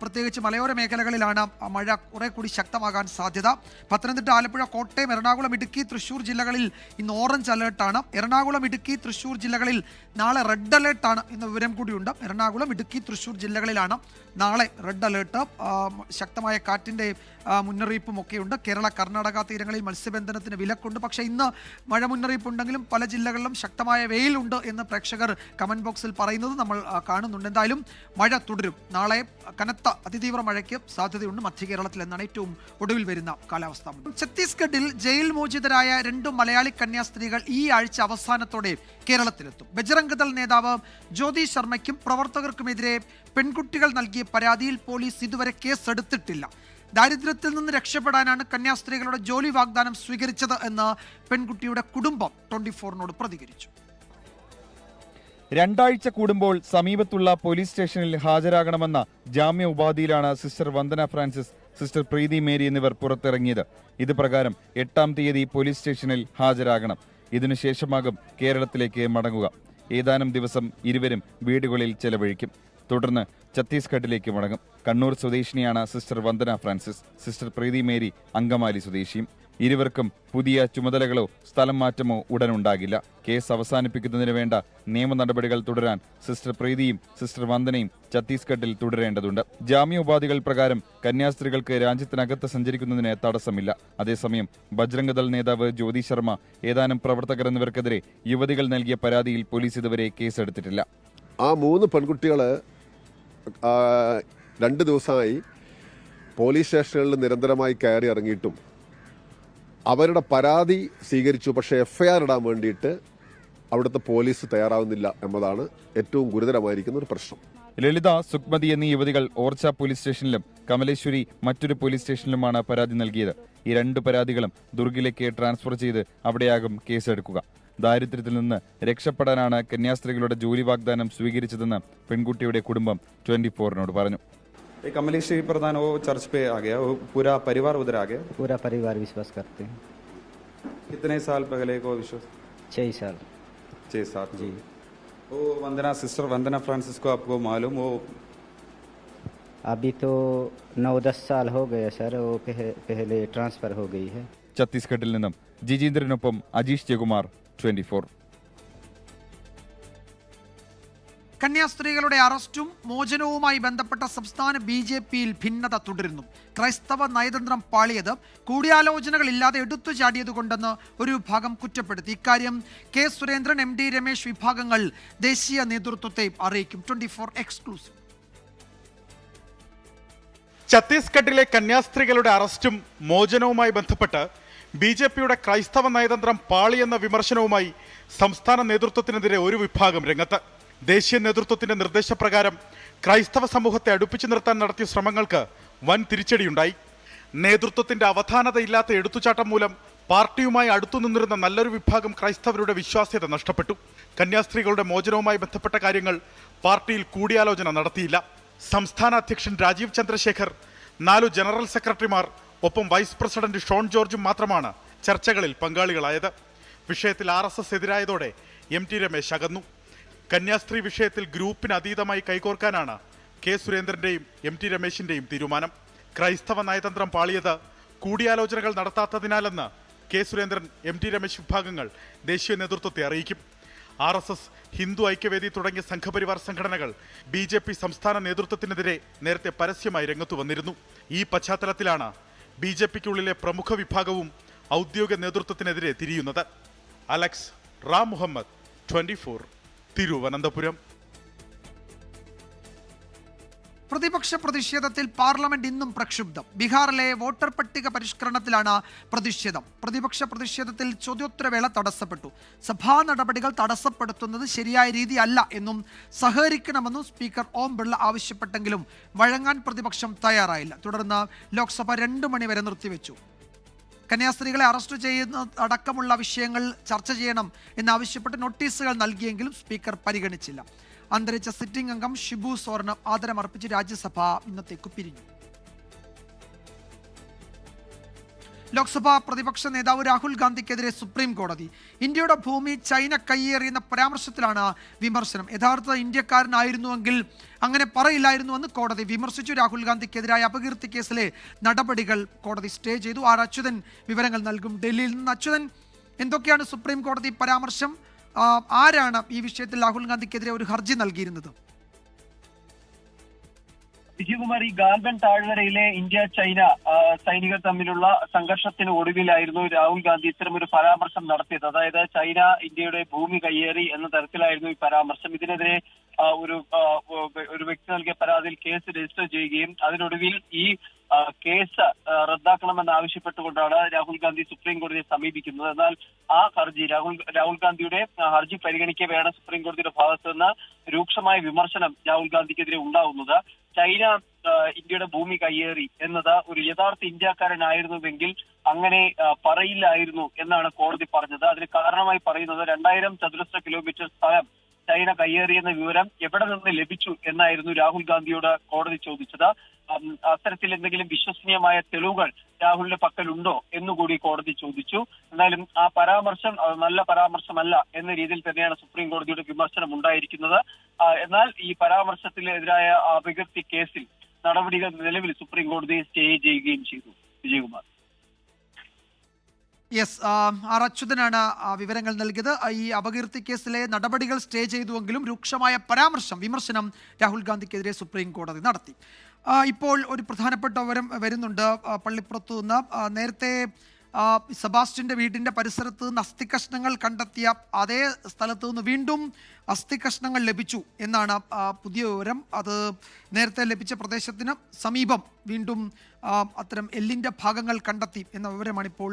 പ്രത്യേകിച്ച് മലയോര മേഖലകളിലാണ് മഴ കുറെ കൂടി ശക്തമാകാൻ സാധ്യത. പത്തനംതിട്ട, ആലപ്പുഴ, കോട്ടയം, എറണാകുളം, ഇടുക്കി, തൃശ്ശൂർ ജില്ലകളിൽ ഇന്ന് ഓറഞ്ച് അലേർട്ടാണ്. എറണാകുളം, ഇടുക്കി, തൃശ്ശൂർ ജില്ലകളിൽ നാളെ റെഡ് അലേർട്ടാണ് എന്ന വിവരം കൂടിയുണ്ട്. എറണാകുളം, ഇടുക്കി, തൃശ്ശൂർ ജില്ലകളിലാണ് നാളെ റെഡ് അലേർട്ട്. ശക്തമായ കാറ്റിൻ്റെ മുന്നറിയിപ്പും ഒക്കെയുണ്ട്. കേരള, കർണാടക തീരങ്ങളിൽ മത്സ്യബന്ധനത്തിന് വിലക്കുണ്ട്. പക്ഷേ ഇന്ന് മഴ മുന്നറിയിപ്പുണ്ടെങ്കിലും പല ജില്ലകളിലും ശക്തമായ വെയിലുണ്ട് എന്ന് പ്രേക്ഷകർ കമന്റ് ബോക്സിൽ പറയുന്നത് നമ്മൾ കാണുന്നുണ്ട്. എന്തായാലും മഴ തുടരും. നാളെ കനത്ത അതിതീവ്ര മഴയ്ക്ക് സാധ്യതയുണ്ട് മധ്യ കേരളത്തിൽ എന്നാണ് ഏറ്റവും ഒടുവിൽ വരുന്ന കാലാവസ്ഥ. ഛത്തീസ്ഗഡിൽ ജയിൽ മോചിതരായ 2 മലയാളി കന്യാസ്ത്രീകൾ ഈ ആഴ്ച അവസാനത്തോടെ കേരളത്തിലെത്തും. ബജ്രംഗ് ദൾ നേതാവ് ജ്യോതി ശർമ്മയ്ക്കും പ്രവർത്തകർക്കുമെതിരെ പെൺകുട്ടികൾ നൽകിയ പരാതിയിൽ പോലീസ് ഇതുവരെ കേസെടുത്തിട്ടില്ല. ദാരിദ്ര്യത്തിൽ നിന്ന് രക്ഷപ്പെടാനാണ് കന്യാസ്ത്രീകളുടെ ജോലി വാഗ്ദാനം സ്വീകരിച്ചത് എന്ന് പെൺകുട്ടിയുടെ കുടുംബം 24നോട് പ്രതികരിച്ചു. 2 ആഴ്ച കൂടുമ്പോൾ സമീപത്തുള്ള പോലീസ് സ്റ്റേഷനിൽ ഹാജരാകണമെന്ന ജാമ്യ ഉപാധിയിലാണ് sister Vandana Francis, sister Preethi Mary എന്നിവർ പുറത്തിറങ്ങിയത്. ഇത് പ്രകാരം 8-ാം തീയതി പോലീസ് സ്റ്റേഷനിൽ ഹാജരാകണം. ഇതിനുശേഷമാകും കേരളത്തിലേക്ക് മടങ്ങുക. ഏതാനും ദിവസം ഇരുവരും വീടുകളിൽ ചെലവഴിക്കും. തുടർന്ന് ഛത്തീസ്ഗഡിലേക്ക് മടങ്ങും. കണ്ണൂർ സ്വദേശിനിയാണ് sister Vandana Francis. Sister Preethi Mary Angamaly സ്വദേശിയും. ഇരുവർക്കും പുതിയ ചുമതലകളോ സ്ഥലം മാറ്റമോ ഉടനുണ്ടാകില്ല. കേസ് അവസാനിപ്പിക്കുന്നതിന് വേണ്ട നിയമ നടപടികൾ തുടരാൻ സിസ്റ്റർ പ്രീതിയും സിസ്റ്റർ വന്ദനയും ഛത്തീസ്ഗഡിൽ തുടരേണ്ടതുണ്ട്. ജാമ്യോപാധികൾ പ്രകാരം കന്യാസ്ത്രീകൾക്ക് രാജ്യത്തിനകത്ത് സഞ്ചരിക്കുന്നതിന് തടസ്സമില്ല. അതേസമയം ബജ്രംഗ് നേതാവ് ജ്യോതി ശർമ്മ, ഏതാനും പ്രവർത്തകർ എന്നിവർക്കെതിരെ യുവതികൾ നൽകിയ പരാതിയിൽ പോലീസ് ഇതുവരെ കേസെടുത്തിട്ടില്ല. ആ 3 പെൺകുട്ടികൾ 2 ദിവസമായി പോലീസ് സ്റ്റേഷനുകളിൽ നിരന്തരമായി കയറി ഇറങ്ങിയിട്ടും അവരുടെ പരാതി സ്വീകരിച്ചു. പക്ഷേ FIR ഇടാൻ വേണ്ടിയിട്ട് അവിടുത്തെ പോലീസ് തയ്യാറാവുന്നില്ല എന്നതാണ് ഏറ്റവും ഗുരുതരമായിരിക്കുന്ന ഒരു പ്രശ്നം. ലളിത, സുക്മതി എന്നീ യുവതികൾ ഓർച്ച പോലീസ് സ്റ്റേഷനിലും കമലേശ്വരി മറ്റൊരു പോലീസ് സ്റ്റേഷനിലുമാണ് പരാതി നൽകിയത്. ഈ 2 പരാതികളും ദുർഗിലേക്ക് ട്രാൻസ്ഫർ ചെയ്ത് അവിടെയാകും കേസെടുക്കുക. ദാരിദ്ര്യത്തിൽ നിന്ന് രക്ഷപ്പെടാനാണ് കന്യാസ്ത്രീകളുടെ ജോലി വാഗ്ദാനം സ്വീകരിച്ചതെന്ന് പെൺകുട്ടിയുടെ കുടുംബം 24-നോട് പറഞ്ഞു. कमलेश्वरी प्रधान वो चर्च पे आ गया, वो पूरा परिवार उधर आ गया. पूरा परिवार विश्वास करते हैं. कितने साल पहले को विश्वास? 6 साल. 6 साल जी. वो वंदना सिस्टर वंदना फ्रांसिस को आपको मालूम? वो अभी तो 9-10 साल हो गए सर, वो पहले ट्रांसफर हो गई है. ഛത്തീസ്ഗഡിൽ നിന്നും ജിജീന്ദ്രനൊപ്പം അജീഷ് ജയകുമാർ, 24. കന്യാസ്ത്രീകളുടെ അറസ്റ്റും മോചനവുമായി ബന്ധപ്പെട്ട സംസ്ഥാന BJPയിൽ ഭിന്നത തുടരുന്നു. ക്രൈസ്തവ നയതന്ത്രം പാളിയത് കൂടിയാലോചനകളില്ലാതെ എടുത്തുചാടിയതുകൊണ്ടെന്ന് ഒരു വിഭാഗം കുറ്റപ്പെടുത്തി. ഇക്കാര്യം കെ സുരേന്ദ്രൻ, MD രമേശ് വിഭാഗങ്ങൾ ദേശീയ നേതൃത്വത്തെ അറിയിക്കും. 24 എക്സ്ക്ലൂസീവ്. ഛത്തീസ്ഗഡിലെ കന്യാസ്ത്രീകളുടെ അറസ്റ്റും മോചനവുമായി ബന്ധപ്പെട്ട് BJPയുടെ ക്രൈസ്തവ നയതന്ത്രം പാളിയെന്ന വിമർശനവുമായി സംസ്ഥാന നേതൃത്വത്തിനെതിരെ ഒരു വിഭാഗം രംഗത്ത്. ദേശീയ നേതൃത്വത്തിന്റെ നിർദ്ദേശപ്രകാരം ക്രൈസ്തവ സമൂഹത്തെ അടുപ്പിച്ചു നിർത്താൻ നടത്തിയ ശ്രമങ്ങൾക്ക് വൻ തിരിച്ചടിയുണ്ടായി. നേതൃത്വത്തിന്റെ അവധാനതയില്ലാത്ത എടുത്തുചാട്ടം മൂലം പാർട്ടിയുമായി അടുത്തു നിന്നിരുന്ന നല്ലൊരു വിഭാഗം ക്രൈസ്തവരുടെ വിശ്വാസ്യത നഷ്ടപ്പെട്ടു. കന്യാസ്ത്രീകളുടെ മോചനവുമായി ബന്ധപ്പെട്ട കാര്യങ്ങൾ പാർട്ടിയിൽ കൂടിയാലോചന നടത്തിയില്ല. സംസ്ഥാന അധ്യക്ഷൻ രാജീവ് ചന്ദ്രശേഖർ, 4 ജനറൽ സെക്രട്ടറിമാർ, ഒപ്പം വൈസ് പ്രസിഡന്റ് ഷോൺ ജോർജും മാത്രമാണ് ചർച്ചകളിൽ പങ്കാളികളായത്. വിഷയത്തിൽ RSS എതിരായതോടെ MT രമേശ് അകന്നു. കന്യാസ്ത്രീ വിഷയത്തിൽ ഗ്രൂപ്പിന് അതീതമായി കൈകോർക്കാനാണ് കെ സുരേന്ദ്രന്റെയും MT രമേശിന്റെയും തീരുമാനം. ക്രൈസ്തവ നയതന്ത്രം പാളിയത് കൂടിയാലോചനകൾ നടത്താത്തതിനാലെന്ന് കെ സുരേന്ദ്രൻ, MT രമേശ് വിഭാഗങ്ങൾ ദേശീയ നേതൃത്വത്തെ അറിയിക്കും. RSS, ഹിന്ദു ഐക്യവേദി തുടങ്ങിയ സംഘപരിവാർ സംഘടനകൾ BJP സംസ്ഥാന നേതൃത്വത്തിനെതിരെ നേരത്തെ പരസ്യമായി രംഗത്തു വന്നിരുന്നു. ഈ പശ്ചാത്തലത്തിലാണ് BJPക്കുള്ളിലെ പ്രമുഖ വിഭാഗവും ഔദ്യോഗിക നേതൃത്വത്തിനെതിരെ തിരിയുന്നത്. അലക്സ് റാം മുഹമ്മദ്, 24, തിരുവനന്തപുരം. പ്രതിപക്ഷ പ്രതിഷേധത്തിൽ പാർലമെന്റ് ഇന്നും പ്രക്ഷുബ്ധം. ബീഹാറിലെ വോട്ടർ പട്ടിക പരിഷ്കരണത്തിലാണ് പ്രതിഷേധം. പ്രതിപക്ഷ പ്രതിഷേധത്തിൽ ചോദ്യോത്തരവേള തടസ്സപ്പെട്ടു. സഭാ നടപടികൾ തടസ്സപ്പെടുത്തുന്നത് ശരിയായ രീതിയല്ല എന്നും സഹകരിക്കണമെന്നും സ്പീക്കർ ഓം ബിർള ആവശ്യപ്പെട്ടെങ്കിലും വഴങ്ങാൻ പ്രതിപക്ഷം തയ്യാറായില്ല. തുടർന്ന് ലോക്സഭ 2 മണി വരെ നിർത്തിവെച്ചു. കന്യാസ്ത്രീകളെ അറസ്റ്റ് ചെയ്യുന്ന അടക്കമുള്ള വിഷയങ്ങൾ ചർച്ച ചെയ്യണം എന്നാവശ്യപ്പെട്ട് നോട്ടീസുകൾ നൽകിയെങ്കിലും സ്പീക്കർ പരിഗണിച്ചില്ല. അന്തരിച്ച സിറ്റിംഗ് അംഗം ഷിബു സോറിന് ആദരമർപ്പിച്ച് രാജ്യസഭ ഇന്നത്തേക്ക് പിരിഞ്ഞു. ലോക്സഭാ പ്രതിപക്ഷ നേതാവ് രാഹുൽ ഗാന്ധിക്കെതിരെ സുപ്രീം കോടതി. ഇന്ത്യയുടെ ഭൂമി ചൈന കയ്യേറിയെന്ന പരാമർശത്തിലാണ് വിമർശനം. യഥാർത്ഥ ഇന്ത്യക്കാരനായിരുന്നുവെങ്കിൽ അങ്ങനെ പറയില്ലായിരുന്നുവെന്ന് കോടതി വിമർശിച്ചു. രാഹുൽ ഗാന്ധിക്കെതിരായ അപകീർത്തി കേസിലെ നടപടികൾ കോടതി സ്റ്റേ ചെയ്തു. അച്യുതൻ വിവരങ്ങൾ നൽകും ഡൽഹിയിൽ നിന്ന്. അച്യുതൻ, എന്തൊക്കെയാണ് സുപ്രീം കോടതി പരാമർശം? ആരാണ് ഈ വിഷയത്തിൽ രാഹുൽ ഗാന്ധിക്കെതിരെ ഒരു ഹർജി നൽകിയിരുന്നത്? വിജയകുമാർ, ഈ ഗാൽബൻ താഴ്വരയിലെ ഇന്ത്യ ചൈന സൈനികർ തമ്മിലുള്ള സംഘർഷത്തിന് ഒടുവിലായിരുന്നു രാഹുൽ ഗാന്ധി ഇത്തരമൊരു പരാമർശം നടത്തിയത്. അതായത് ചൈന ഇന്ത്യയുടെ ഭൂമി കയ്യേറി എന്ന തരത്തിലായിരുന്നു ഈ പരാമർശം. ഇതിനെതിരെ ഒരു വ്യക്തി നൽകിയ പരാതിയിൽ കേസ് രജിസ്റ്റർ ചെയ്യുകയും അതിനൊടുവിൽ ഈ കേസ് റദ്ദാക്കണമെന്ന് ആവശ്യപ്പെട്ടുകൊണ്ടാണ് രാഹുൽ ഗാന്ധി സുപ്രീം കോടതിയെ സമീപിക്കുന്നത്. എന്നാൽ ആ ഹർജി രാഹുൽ ഗാന്ധിയുടെ ഹർജി പരിഗണിക്കവെയാണ് സുപ്രീം കോടതിയുടെ ഭാഗത്ത് നിന്ന് രൂക്ഷമായ വിമർശനം രാഹുൽ ഗാന്ധിക്കെതിരെ ഉണ്ടാവുന്നത്. ചൈന ഇന്ത്യയുടെ ഭൂമി കയ്യേറി എന്നത് ഒരു യഥാർത്ഥ ഇന്ത്യക്കാരനായിരുന്നുവെങ്കിൽ അങ്ങനെ പറയില്ലായിരുന്നു എന്നാണ് കോടതി പറഞ്ഞത്. അതിന് കാരണമായി പറയുന്നത് 2000 ചതുരശ്ര കിലോമീറ്റർ സ്ഥലം ചൈന കയ്യേറിയെന്ന വിവരം എവിടെ നിന്ന് ലഭിച്ചു എന്നായിരുന്നു രാഹുൽ ഗാന്ധിയോട് കോടതി ചോദിച്ചത്. അത്തരത്തിൽ എന്തെങ്കിലും വിശ്വസനീയമായ തെളിവുകൾ രാഹുലിന്റെ പക്കലുണ്ടോ എന്നുകൂടി കോടതി ചോദിച്ചു. എന്നാലും ആ പരാമർശം നല്ല പരാമർശമല്ല എന്ന രീതിയിൽ തന്നെയാണ് സുപ്രീം കോടതിയുടെ വിമർശനം ഉണ്ടായിരിക്കുന്നത്. എന്നാൽ ഈ പരാമർശത്തിനെതിരായ അപകീർത്തി കേസിൽ നടപടികൾ നിലവിൽ സുപ്രീം കോടതി സ്റ്റേ ചെയ്യുകയും ചെയ്തു. വിജയകുമാർ. യെസ്, ആർ അച്യുതനാണ് വിവരങ്ങൾ നൽകിയത്. ഈ അപകീർത്തി കേസിലെ നടപടികൾ സ്റ്റേ ചെയ്തുവെങ്കിലും രൂക്ഷമായ വിമർശനം രാഹുൽ ഗാന്ധിക്കെതിരെ സുപ്രീം കോടതി നടത്തി. ഇപ്പോൾ ഒരു പ്രധാനപ്പെട്ട വിവരം വരുന്നുണ്ട് പള്ളിപ്പുറത്തു നിന്ന്. നേരത്തെ സെബാസ്റ്റ്യന്റെ വീടിന്റെ പരിസരത്ത് നിന്ന് അസ്ഥികഷ്ണങ്ങൾ കണ്ടെത്തിയ അതേ സ്ഥലത്ത് നിന്ന് വീണ്ടും അസ്ഥികഷ്ണങ്ങൾ ലഭിച്ചു എന്നാണ് പുതിയ വിവരം. അത് നേരത്തെ ലഭിച്ച പ്രദേശത്തിന് സമീപം വീണ്ടും അത്തരം എല്ലിൻ്റെ ഭാഗങ്ങൾ കണ്ടെത്തി എന്ന വിവരമാണ് ഇപ്പോൾ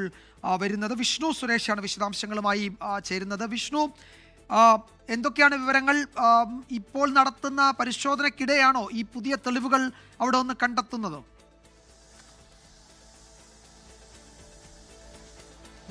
വരുന്നത്. വിഷ്ണു സുരേഷാണ് വിശദാംശങ്ങളുമായി ചേരുന്നത്. വിഷ്ണു, എന്തൊക്കെയാണ് വിവരങ്ങൾ? ഇപ്പോൾ നടത്തുന്ന പരിശോധനയ്ക്കിടെയാണോ ഈ പുതിയ തെളിവുകൾ അവിടെ ഒന്ന് കണ്ടെത്തുന്നത്?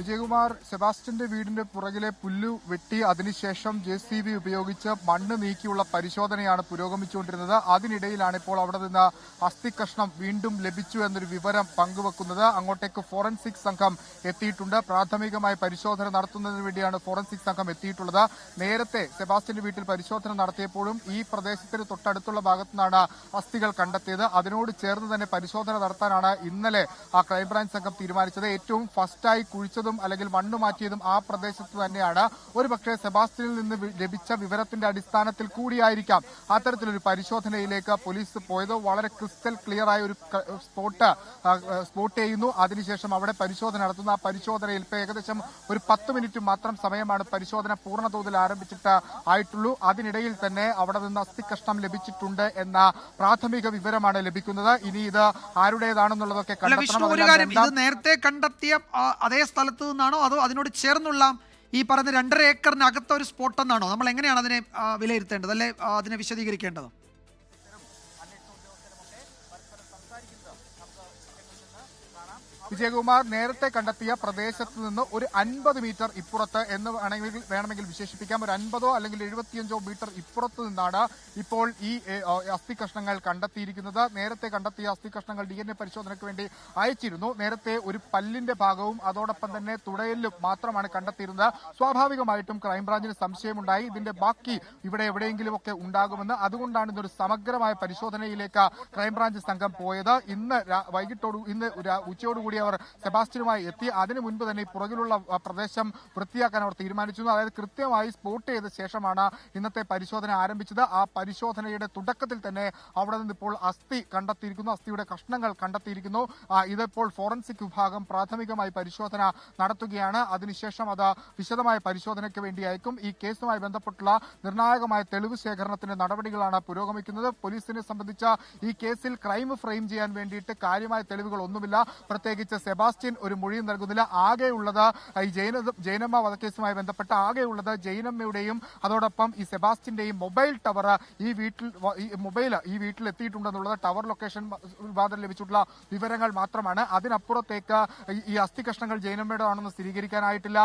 വിജയകുമാർ, സെബാസ്റ്റ്യന്റെ വീടിന്റെ പുറകിലെ പുല്ലു വെട്ടി അതിനുശേഷം JCB ഉപയോഗിച്ച് മണ്ണ് നീക്കിയുള്ള പരിശോധനയാണ് പുരോഗമിച്ചുകൊണ്ടിരുന്നത്. അതിനിടയിലാണ് ഇപ്പോൾ അവിടെ നിന്ന് അസ്ഥികഷ്ണം വീണ്ടും ലഭിച്ചു എന്നൊരു വിവരം പങ്കുവെക്കുന്നത്. അങ്ങോട്ടേക്ക് ഫോറൻസിക് സംഘം എത്തിയിട്ടുണ്ട്. പ്രാഥമികമായി പരിശോധന നടത്തുന്നതിന് വേണ്ടിയാണ് ഫോറൻസിക് സംഘം എത്തിയിട്ടുള്ളത്. നേരത്തെ സെബാസ്റ്റ്യന്റെ വീട്ടിൽ പരിശോധന നടത്തിയപ്പോഴും ഈ പ്രദേശത്തിന് തൊട്ടടുത്തുള്ള ഭാഗത്തു നിന്നാണ് അസ്ഥികൾ കണ്ടെത്തിയത്. അതിനോട് ചേർന്ന് തന്നെ പരിശോധന നടത്താനാണ് ഇന്നലെ ക്രൈംബ്രാഞ്ച് സംഘം തീരുമാനിച്ചത്. ഏറ്റവും ഫസ്റ്റായി കുഴിച്ചതും അല്ലെങ്കിൽ മണ്ണ് മാറ്റിയതും ആ പ്രദേശത്ത് തന്നെയാണ്. ഒരുപക്ഷെ സെബാസ്റ്റ്യനിൽ നിന്ന് ലഭിച്ച വിവരത്തിന്റെ അടിസ്ഥാനത്തിൽ കൂടിയായിരിക്കാം അത്തരത്തിലൊരു പരിശോധനയിലേക്ക് പോലീസ് പോയത്. വളരെ ക്രിസ്റ്റൽ ക്ലിയർ ആയ ഒരു സ്പോട്ട് ചെയ്യുന്നു. അതിനുശേഷം അവിടെ പരിശോധന നടത്തുന്നു. ആ പരിശോധനയിൽ ഇപ്പോൾ ഏകദേശം ഒരു 10 മിനിറ്റ് മാത്രം സമയമാണ് പരിശോധന പൂർണ്ണതോതിൽ ആരംഭിച്ചിട്ട് ആയിട്ടുള്ളൂ. അതിനിടയിൽ തന്നെ അവിടെ നിന്ന് അസ്ഥികഷ്ണം ലഭിച്ചിട്ടുണ്ട് എന്ന പ്രാഥമിക വിവരമാണ് ലഭിക്കുന്നത്. ഇനി ഇത് ആരുടേതാണെന്നുള്ളതൊക്കെ കണ്ടെത്തണം. നേരത്തെ കണ്ടെത്തിയ അതേ സ്ഥലത്ത് നിന്നാണോ അതോ അതിനോട് ചേർന്നുള്ള ഈ പറഞ്ഞ 2.5 ഏക്കറിനകത്ത ഒരു സ്പോട്ട് എന്നാണോ? നമ്മൾ എങ്ങനെയാണ് അതിനെ വിലയിരുത്തേണ്ടത്, അല്ലെ അതിനെ വിശദീകരിക്കേണ്ടത്? വിജയകുമാർ, നേരത്തെ കണ്ടെത്തിയ പ്രദേശത്ത് നിന്ന് ഒരു 50 മീറ്റർ ഇപ്പുറത്ത് എന്ന് വേണമെങ്കിൽ വിശേഷിപ്പിക്കാം. ഒരു 50 അല്ലെങ്കിൽ 75 മീറ്റർ ഇപ്പുറത്ത് നിന്നാണ് ഇപ്പോൾ ഈ അസ്ഥികഷ്ണങ്ങൾ കണ്ടെത്തിയിരിക്കുന്നത്. നേരത്തെ കണ്ടെത്തിയ അസ്ഥികഷ്ണങ്ങൾ DNA പരിശോധനയ്ക്ക് വേണ്ടി അയച്ചിരുന്നു. നേരത്തെ ഒരു പല്ലിന്റെ ഭാഗവും അതോടൊപ്പം തന്നെ തുടയലും മാത്രമാണ് കണ്ടെത്തിയിരുന്നത്. സ്വാഭാവികമായിട്ടും ക്രൈംബ്രാഞ്ചിന് സംശയമുണ്ടായി ഇതിന്റെ ബാക്കി ഇവിടെ എവിടെയെങ്കിലും ഒക്കെ ഉണ്ടാകുമെന്ന്. അതുകൊണ്ടാണ് ഇതൊരു സമഗ്രമായ പരിശോധനയിലേക്ക് ക്രൈംബ്രാഞ്ച് സംഘം പോയത്. ഇന്ന് ഉച്ചയോടുകൂടി അവർ സെബാസ്റ്റ്യനുമായി എത്തി. അതിനു മുൻപ് തന്നെ പുറകിലുള്ള പ്രദേശം വൃത്തിയാക്കാൻ അവർ തീരുമാനിച്ചു. അതായത് കൃത്യമായി സ്പോട്ട് ചെയ്ത ശേഷമാണ് ഇന്നത്തെ പരിശോധന ആരംഭിച്ചത്. ആ പരിശോധനയുടെ തുടക്കത്തിൽ തന്നെ അവിടെ നിന്ന് ഇപ്പോൾ അസ്ഥി കണ്ടെത്തിയിരിക്കുന്നു, അസ്ഥിയുടെ കഷ്ണങ്ങൾ കണ്ടെത്തിയിരിക്കുന്നു. ഇതിപ്പോൾ ഫോറൻസിക് വിഭാഗം പ്രാഥമികമായി പരിശോധന നടത്തുകയാണ്. അതിനുശേഷം അത് വിശദമായ പരിശോധനയ്ക്ക് വേണ്ടി അയക്കും. ഈ കേസുമായി ബന്ധപ്പെട്ടുള്ള നിർണായകമായ തെളിവ് ശേഖരണത്തിന്റെ നടപടികളാണ് പുരോഗമിക്കുന്നത്. പോലീസിനെ സംബന്ധിച്ച ഈ കേസിൽ ക്രൈം ഫ്രെയിം ചെയ്യാൻ വേണ്ടിയിട്ട് കാര്യമായ തെളിവുകൾ ഒന്നുമില്ല. പ്രത്യേകിച്ച് സെബാസ്റ്റ്യൻ ഒരു മൊഴിയും നൽകുന്നില്ല. ആകെയുള്ളത് ഈ ജൈനമ്മ വധക്കേസുമായി ബന്ധപ്പെട്ട ആകെയുള്ളത് ജൈനമ്മയുടെയും അതോടൊപ്പം ഈ സെബാസ്റ്റ്യന്റെയും മൊബൈൽ ടവർ ഈ വീട്ടിൽ എത്തിയിട്ടുണ്ടെന്നുള്ളത് ടവർ ലൊക്കേഷൻ വിവാദം ലഭിച്ചിട്ടുള്ള വിവരങ്ങൾ മാത്രമാണ്. അതിനപ്പുറത്തേക്ക് ഈ അസ്ഥികഷ്ണങ്ങൾ ജൈനമ്മയുടെ ആണെന്ന് സ്ഥിരീകരിക്കാനായിട്ടില്ല.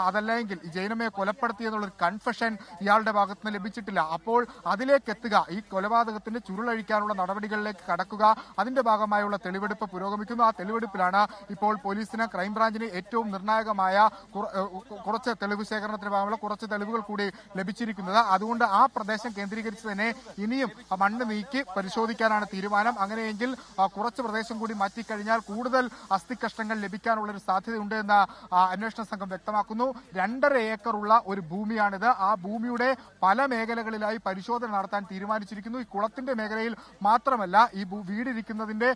അതല്ലെങ്കിൽ ഈ ജൈനമ്മയെ കൊലപ്പെടുത്തിയെന്നുള്ളൊരു കൺഫെഷൻ ഇയാളുടെ ഭാഗത്ത് നിന്ന് ലഭിച്ചിട്ടില്ല. അപ്പോൾ അതിലേക്ക് എത്തുക, ഈ കൊലപാതകത്തിന്റെ ചുരുളഴിക്കാനുള്ള നടപടികളിലേക്ക് കടക്കുക, അതിന്റെ ഭാഗമായുള്ള തെളിവെടുപ്പ് പുരോഗമിക്കുന്നു. ആ തെളിവെടുപ്പിലാണ് ഇപ്പോൾ പോലീസിന് ക്രൈംബ്രാഞ്ചിന് ഏറ്റവും നിർണായകമായ കുറച്ച് തെളിവ് ശേഖരണത്തിന് ഭാഗമുള്ള കുറച്ച് തെളിവുകൾ കൂടി ലഭിച്ചിരിക്കുന്നത്. അതുകൊണ്ട് ആ പ്രദേശം കേന്ദ്രീകരിച്ച് തന്നെ ഇനിയും മണ്ണ് നീക്കി പരിശോധിക്കാനാണ് തീരുമാനം. അങ്ങനെയെങ്കിൽ കുറച്ച് പ്രദേശം കൂടി മാറ്റിക്കഴിഞ്ഞാൽ കൂടുതൽ അസ്ഥികഷ്ണങ്ങൾ ലഭിക്കാനുള്ള ഒരു സാധ്യതയുണ്ട് എന്ന് അന്വേഷണ സംഘം വ്യക്തമാക്കുന്നു. 2.5 ഏക്കറുള്ള ഒരു ഭൂമിയാണിത്. ആ ഭൂമിയുടെ പല മേഖലകളിലായി പരിശോധന നടത്താൻ തീരുമാനിച്ചിരിക്കുന്നു. ഈ കുളത്തിന്റെ മേഖലയിൽ മാത്രമല്ല, ഈ വീടിരിക്കുന്നതിന്റെ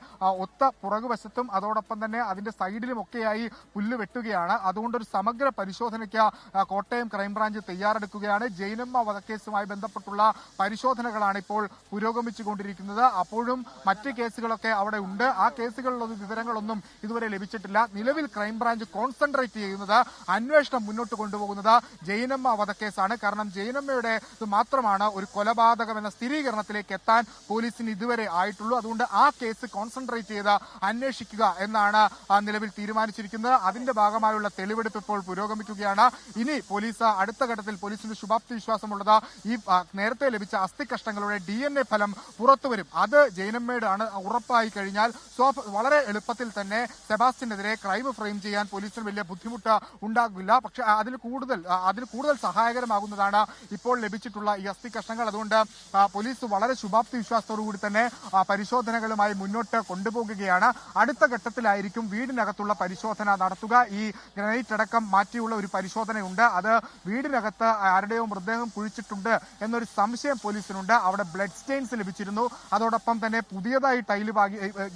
ഒത്ത പുറകുവശത്തും അതോടൊപ്പം തന്നെ അതിന്റെ സൈഡിലുമൊക്കെയായി പുല്ല് വെട്ടുകയാണ്. അതുകൊണ്ടൊരു സമഗ്ര പരിശോധനയ്ക്ക് കോട്ടയം ക്രൈംബ്രാഞ്ച് തയ്യാറെടുക്കുകയാണ്. ജൈനമ്മ വധക്കേസുമായി ബന്ധപ്പെട്ടുള്ള പരിശോധനകളാണ് ഇപ്പോൾ പുരോഗമിച്ചുകൊണ്ടിരിക്കുന്നത്. അപ്പോഴും മറ്റ് കേസുകളൊക്കെ അവിടെ ഉണ്ട്. ആ കേസുകളിലുള്ള വിവരങ്ങളൊന്നും ഇതുവരെ ലഭിച്ചിട്ടില്ല. നിലവിൽ ക്രൈംബ്രാഞ്ച് കോൺസെൻട്രേറ്റ് ചെയ്യുന്നത്, അന്വേഷണം മുന്നോട്ട് കൊണ്ടുപോകുന്നത് ജൈനമ്മ വധക്കേസാണ്. കാരണം ജൈനമ്മയുടെ മാത്രമാണ് ഒരു കൊലപാതകം എന്ന സ്ഥിരീകരണത്തിലേക്ക് എത്താൻ പോലീസിന് ഇതുവരെ ആയിട്ടുള്ളൂ. അതുകൊണ്ട് ആ കേസ് കോൺസെൻട്രേറ്റ് ചെയ്ത് അന്വേഷിക്കുക എന്നാണ് നിലവിൽ തീരുമാനിച്ചിരിക്കുന്നത്. അതിന്റെ ഭാഗമായുള്ള തെളിവെടുപ്പ് ഇപ്പോൾ പുരോഗമിക്കുകയാണ്. ഇനി പോലീസ് അടുത്ത ഘട്ടത്തിൽ പോലീസിന്റെ ശുഭാപ്തി വിശ്വാസമുള്ളത് ഈ നേരത്തെ ലഭിച്ച അസ്ഥികഷ്ണങ്ങളുടെ DNA ഫലം പുറത്തുവരും. അത് ജൈനമ്മയുടെ ആണ് ഉറപ്പായി കഴിഞ്ഞാൽ വളരെ എളുപ്പത്തിൽ തന്നെ സെബാസ്റ്റ്യനെതിരെ ക്രൈം ഫ്രെയിം ചെയ്യാൻ പോലീസിന് വലിയ ബുദ്ധിമുട്ട് ഉണ്ടാകില്ല. പക്ഷെ അതിന് കൂടുതൽ സഹായകരമാകുന്നതാണ് ഇപ്പോൾ ലഭിച്ചിട്ടുള്ള ഈ അസ്ഥികഷ്ണങ്ങൾ. അതുകൊണ്ട് പോലീസ് വളരെ ശുഭാപ്തി വിശ്വാസത്തോടു കൂടി തന്നെ പരിശോധനകളുമായി മുന്നോട്ട് കൊണ്ടുപോകുകയാണ്. അടുത്ത ഘട്ടത്തിലായിരിക്കും ആയിരിക്കും വീടിനകത്തുള്ള പരിശോധന നടത്തുക. ഈ ഗ്രനൈറ്റ് അടക്കം മാറ്റിയുള്ള ഒരു പരിശോധനയുണ്ട്. അത് വീടിനകത്ത് ആരുടെയോ മൃതദേഹം കുഴിച്ചിട്ടുണ്ട് എന്നൊരു സംശയം പോലീസിനുണ്ട്. അവിടെ ബ്ലഡ് സ്റ്റെയിൻസ് ലഭിച്ചിരുന്നു. അതോടൊപ്പം തന്നെ പുതിയതായി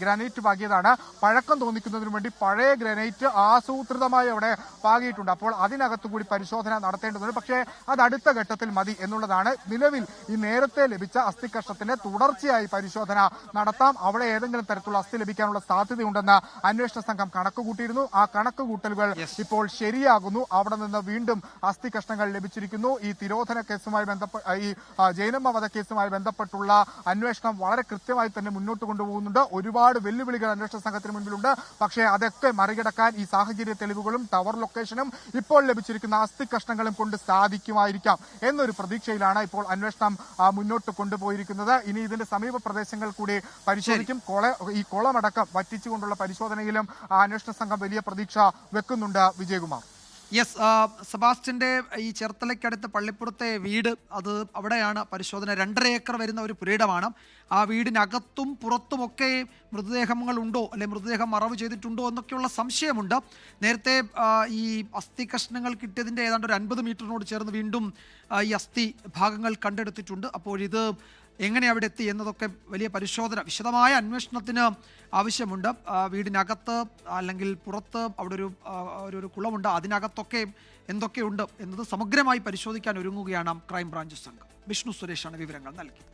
ഗ്രാനൈറ്റ് പാകിയതാണ്. പഴക്കം തോന്നിക്കുന്നതിന് വേണ്ടി പഴയ ഗ്രാനൈറ്റ് ആസൂത്രിതമായി അവിടെ പാകിയിട്ടുണ്ട്. അപ്പോൾ അതിനകത്തുകൂടി പരിശോധന നടത്തേണ്ടതുണ്ട്. പക്ഷേ അത് അടുത്ത ഘട്ടത്തിൽ മതി എന്നുള്ളതാണ്. നിലവിൽ ഈ നേരത്തെ ലഭിച്ച അസ്ഥി കഷ്ണത്തിന് തുടർച്ചയായി പരിശോധന നടത്താം. അവിടെ ഏതെങ്കിലും തരത്തിലുള്ള അസ്ഥി ലഭിക്കാനുള്ള സാധ്യതയുണ്ടെന്ന് അന്വേഷണ സംഘം കണക്കുകൂട്ടിയിരുന്നു. ആ കണക്കുകൂട്ടലുകൾ ഇപ്പോൾ ശരിയാകുന്നു. അവിടെ നിന്ന് വീണ്ടും അസ്ഥി കഷ്ണങ്ങൾ ലഭിച്ചിരിക്കുന്നു. ഈ തിരോധന കേസുമായി ഈ ജൈനമ്മ വധക്കേസുമായി ബന്ധപ്പെട്ടുള്ള അന്വേഷണം വളരെ കൃത്യമായി തന്നെ മുന്നോട്ട് കൊണ്ടുപോകുന്നുണ്ട്. ഒരുപാട് വെല്ലുവിളികൾ അന്വേഷണ സംഘത്തിന് മുൻപിലുണ്ട്. പക്ഷേ അതൊക്കെ മറികടക്കാൻ ഈ സാഹചര്യ തെളിവുകളും ടവർ ലൊക്കേഷനും ഇപ്പോൾ ലഭിച്ചിരിക്കുന്ന അസ്ഥി കഷ്ണങ്ങളും കൊണ്ട് സാധിക്കുമായിരിക്കാം എന്നൊരു പ്രതീക്ഷയിലാണ് ഇപ്പോൾ അന്വേഷണം മുന്നോട്ട് കൊണ്ടുപോയിരിക്കുന്നത്. ഇനി ഇതിന്റെ സമീപ പ്രദേശങ്ങൾ കൂടി പരിശോധിക്കും. ഈ കുളമടക്കം വറ്റിച്ചുകൊണ്ടുള്ള പരിശോധനയിലും അന്വേഷണ സംഘം വലിയ പ്രതീക്ഷ വെക്കുന്നുണ്ട്. വിജയകുമാർ. യെസ്, സെബാസ്റ്റ്യന്റെ ഈ ചേർത്തലയ്ക്കടുത്ത് പള്ളിപ്പുറത്തെ വീട്, അത് അവിടെയാണ് പരിശോധന. 2.5 ഏക്കർ വരുന്ന ഒരു പുരയിടമാണ്. ആ വീടിനകത്തും പുറത്തുമൊക്കെ മൃതദേഹങ്ങൾ ഉണ്ടോ, അല്ലെ മൃതദേഹം മറവ് ചെയ്തിട്ടുണ്ടോ എന്നൊക്കെയുള്ള സംശയമുണ്ട്. നേരത്തെ ഈ അസ്ഥി കഷ്ണങ്ങൾ കിട്ടിയതിൻ്റെ ഏതാണ്ട് ഒരു 50 മീറ്ററിനോട് ചേർന്ന് വീണ്ടും ഈ അസ്ഥി ഭാഗങ്ങൾ കണ്ടെടുത്തിട്ടുണ്ട്. അപ്പോൾ ഇത് എങ്ങനെ അവിടെ എത്തി എന്നതൊക്കെ വലിയ പരിശോധന, വിശദമായ അന്വേഷണത്തിന് ആവശ്യമുണ്ട്. വീടിനകത്ത് അല്ലെങ്കിൽ പുറത്ത് അവിടെ ഒരു കുളമുണ്ട്, അതിനകത്തൊക്കെ എന്തൊക്കെയുണ്ട് എന്നത് സമഗ്രമായി പരിശോധിക്കാൻ ഒരുങ്ങുകയാണ് ക്രൈംബ്രാഞ്ച് സംഘം. വിഷ്ണു സുരേഷാണ് വിവരങ്ങൾ നൽകിയത്.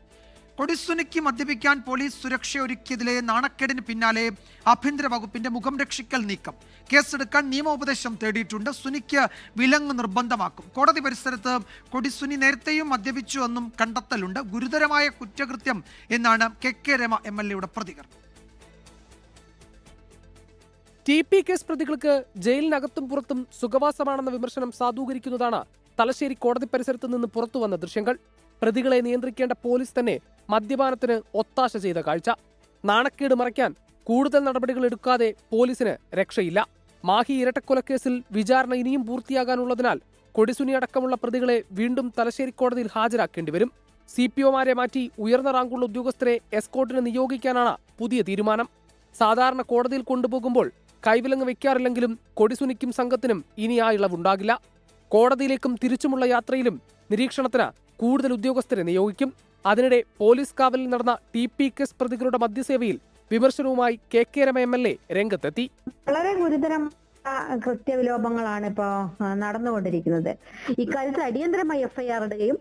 കൊടിസുനിക്ക് മദ്യപിക്കാൻ പോലീസ് സുരക്ഷ ഒരുക്കിയതിലെ നാണക്കേടിന് പിന്നാലെ ആഭ്യന്തര വകുപ്പിന്റെ മുഖം രക്ഷിക്കൽ നീക്കം. കേസെടുക്കാൻ നിയമോപദേശം തേടിയിട്ടുണ്ട്. സുനിക്ക് വിലങ്ങ് നിർബന്ധമാക്കും. കോടതി പരിസരത്ത് കൊടിസുനി നേരത്തെയും മദ്യപിച്ചു എന്നും കണ്ടെത്തലുണ്ട്. ഗുരുതരമായ കുറ്റകൃത്യം എന്നാണ് KK രമ MLAയുടെ പ്രതികരണം. TP കേസ് പ്രതികൾക്ക് ജയിലിനകത്തും പുറത്തും സുഖവാസമാണെന്ന വിമർശനം സാധൂകരിക്കുന്നതാണ് തലശ്ശേരി കോടതി പരിസരത്ത് നിന്ന് പുറത്തുവന്ന ദൃശ്യങ്ങൾ. പ്രതികളെ നിയന്ത്രിക്കേണ്ട പോലീസ് തന്നെ മദ്യപാനത്തിന് ഒത്താശ ചെയ്ത കാഴ്ച. നാണക്കേട് മറയ്ക്കാൻ കൂടുതൽ നടപടികൾ എടുക്കാതെ പോലീസിന് രക്ഷയില്ല. മാഹി ഇരട്ടക്കൊലക്കേസിൽ വിചാരണ ഇനിയും പൂർത്തിയാകാനുള്ളതിനാൽ കൊടിസുനി അടക്കമുള്ള പ്രതികളെ വീണ്ടും തലശ്ശേരി കോടതിയിൽ ഹാജരാക്കേണ്ടി വരും. CPOമാരെ മാറ്റി ഉയർന്ന റാങ്കുള്ള ഉദ്യോഗസ്ഥരെ എസ്കോർട്ടിന് നിയോഗിക്കാനാണ് പുതിയ തീരുമാനം. സാധാരണ കോടതിയിൽ കൊണ്ടുപോകുമ്പോൾ കൈവിലങ്ങ് വെക്കാറില്ലെങ്കിലും കൊടിസുനിക്കും സംഘത്തിനും ഇനി ആ ഇളവുണ്ടാകില്ല. കോടതിയിലേക്കും തിരിച്ചുമുള്ള യാത്രയിലും നിരീക്ഷണത്തിന് കൂടുതൽ ഉദ്യോഗസ്ഥരെ നിയോഗിക്കും. അതിനിടെ പോലീസ് കാവലിൽ നടന്ന TP കേസ് പ്രതികളുടെ മദ്യസേവയിൽ വിമർശനവുമായി KK രമ MLA രംഗത്തെത്തി. വളരെ ഗുരുതരം കൃത്യവിലോപങ്ങളാണ് ഇപ്പോൾ നടന്നുകൊണ്ടിരിക്കുന്നത്. ഇക്കാര്യത്തിൽ അടിയന്തരമായി FIR ഇടുകയും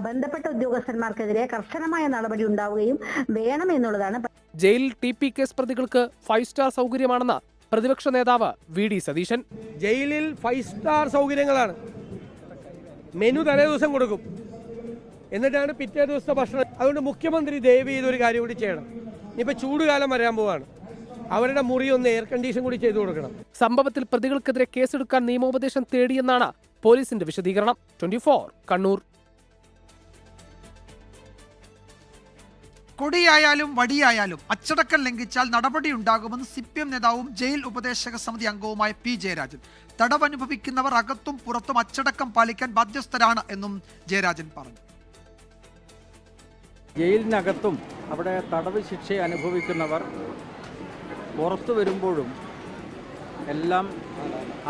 ബന്ധപ്പെട്ട ഉദ്യോഗസ്ഥന്മാർക്കെതിരെ കർശനമായ നടപടി ഉണ്ടാവുകയും വേണമെന്നുള്ളതാണ്. ജയിലിൽ TP കേസ് പ്രതികൾക്ക് 5 സ്റ്റാർ സൗകര്യമാണെന്ന് പ്രതിപക്ഷ നേതാവ് VD സതീശൻ. ജയിലിൽ 5 സ്റ്റാർ സൗകര്യങ്ങളാണ്. മെനു തലേ ദിവസം കൊടുക്കും, എന്നിട്ടാണ് പിറ്റേ ദിവസത്തെ ഭക്ഷണം. അതുകൊണ്ട് മുഖ്യമന്ത്രി ദയവ് ചെയ്തൊരു കാര്യം കൂടി ചെയ്യണം. ഇനിയിപ്പോൾ ചൂടുകാലം വരാൻ പോവാണ്, അവരുടെ മുറി ഒന്ന് എയർ കണ്ടീഷൻ കൂടി ചെയ്തു കൊടുക്കണം. സംഭവത്തിൽ പ്രതികൾക്കെതിരെ കേസെടുക്കാൻ നിയമോപദേശം തേടിയെന്നാണ് പോലീസിന്റെ വിശദീകരണം. 24 കണ്ണൂർ. കൊടിയായാലും വടിയായാലും അച്ചടക്കം ലംഘിച്ചാൽ നടപടിയുണ്ടാകുമെന്ന് CPM നേതാവും ജയിൽ ഉപദേശക സമിതി അംഗവുമായ P ജയരാജൻ. തടവനുഭവിക്കുന്നവർ അകത്തും പുറത്തും അച്ചടക്കം പാലിക്കാൻ ബാധ്യസ്ഥരാണ് എന്നും ജയരാജൻ പറഞ്ഞു. ജയിലിനകത്തും അവിടെ തടവ് ശിക്ഷ അനുഭവിക്കുന്നവർ പുറത്തു വരുമ്പോഴും എല്ലാം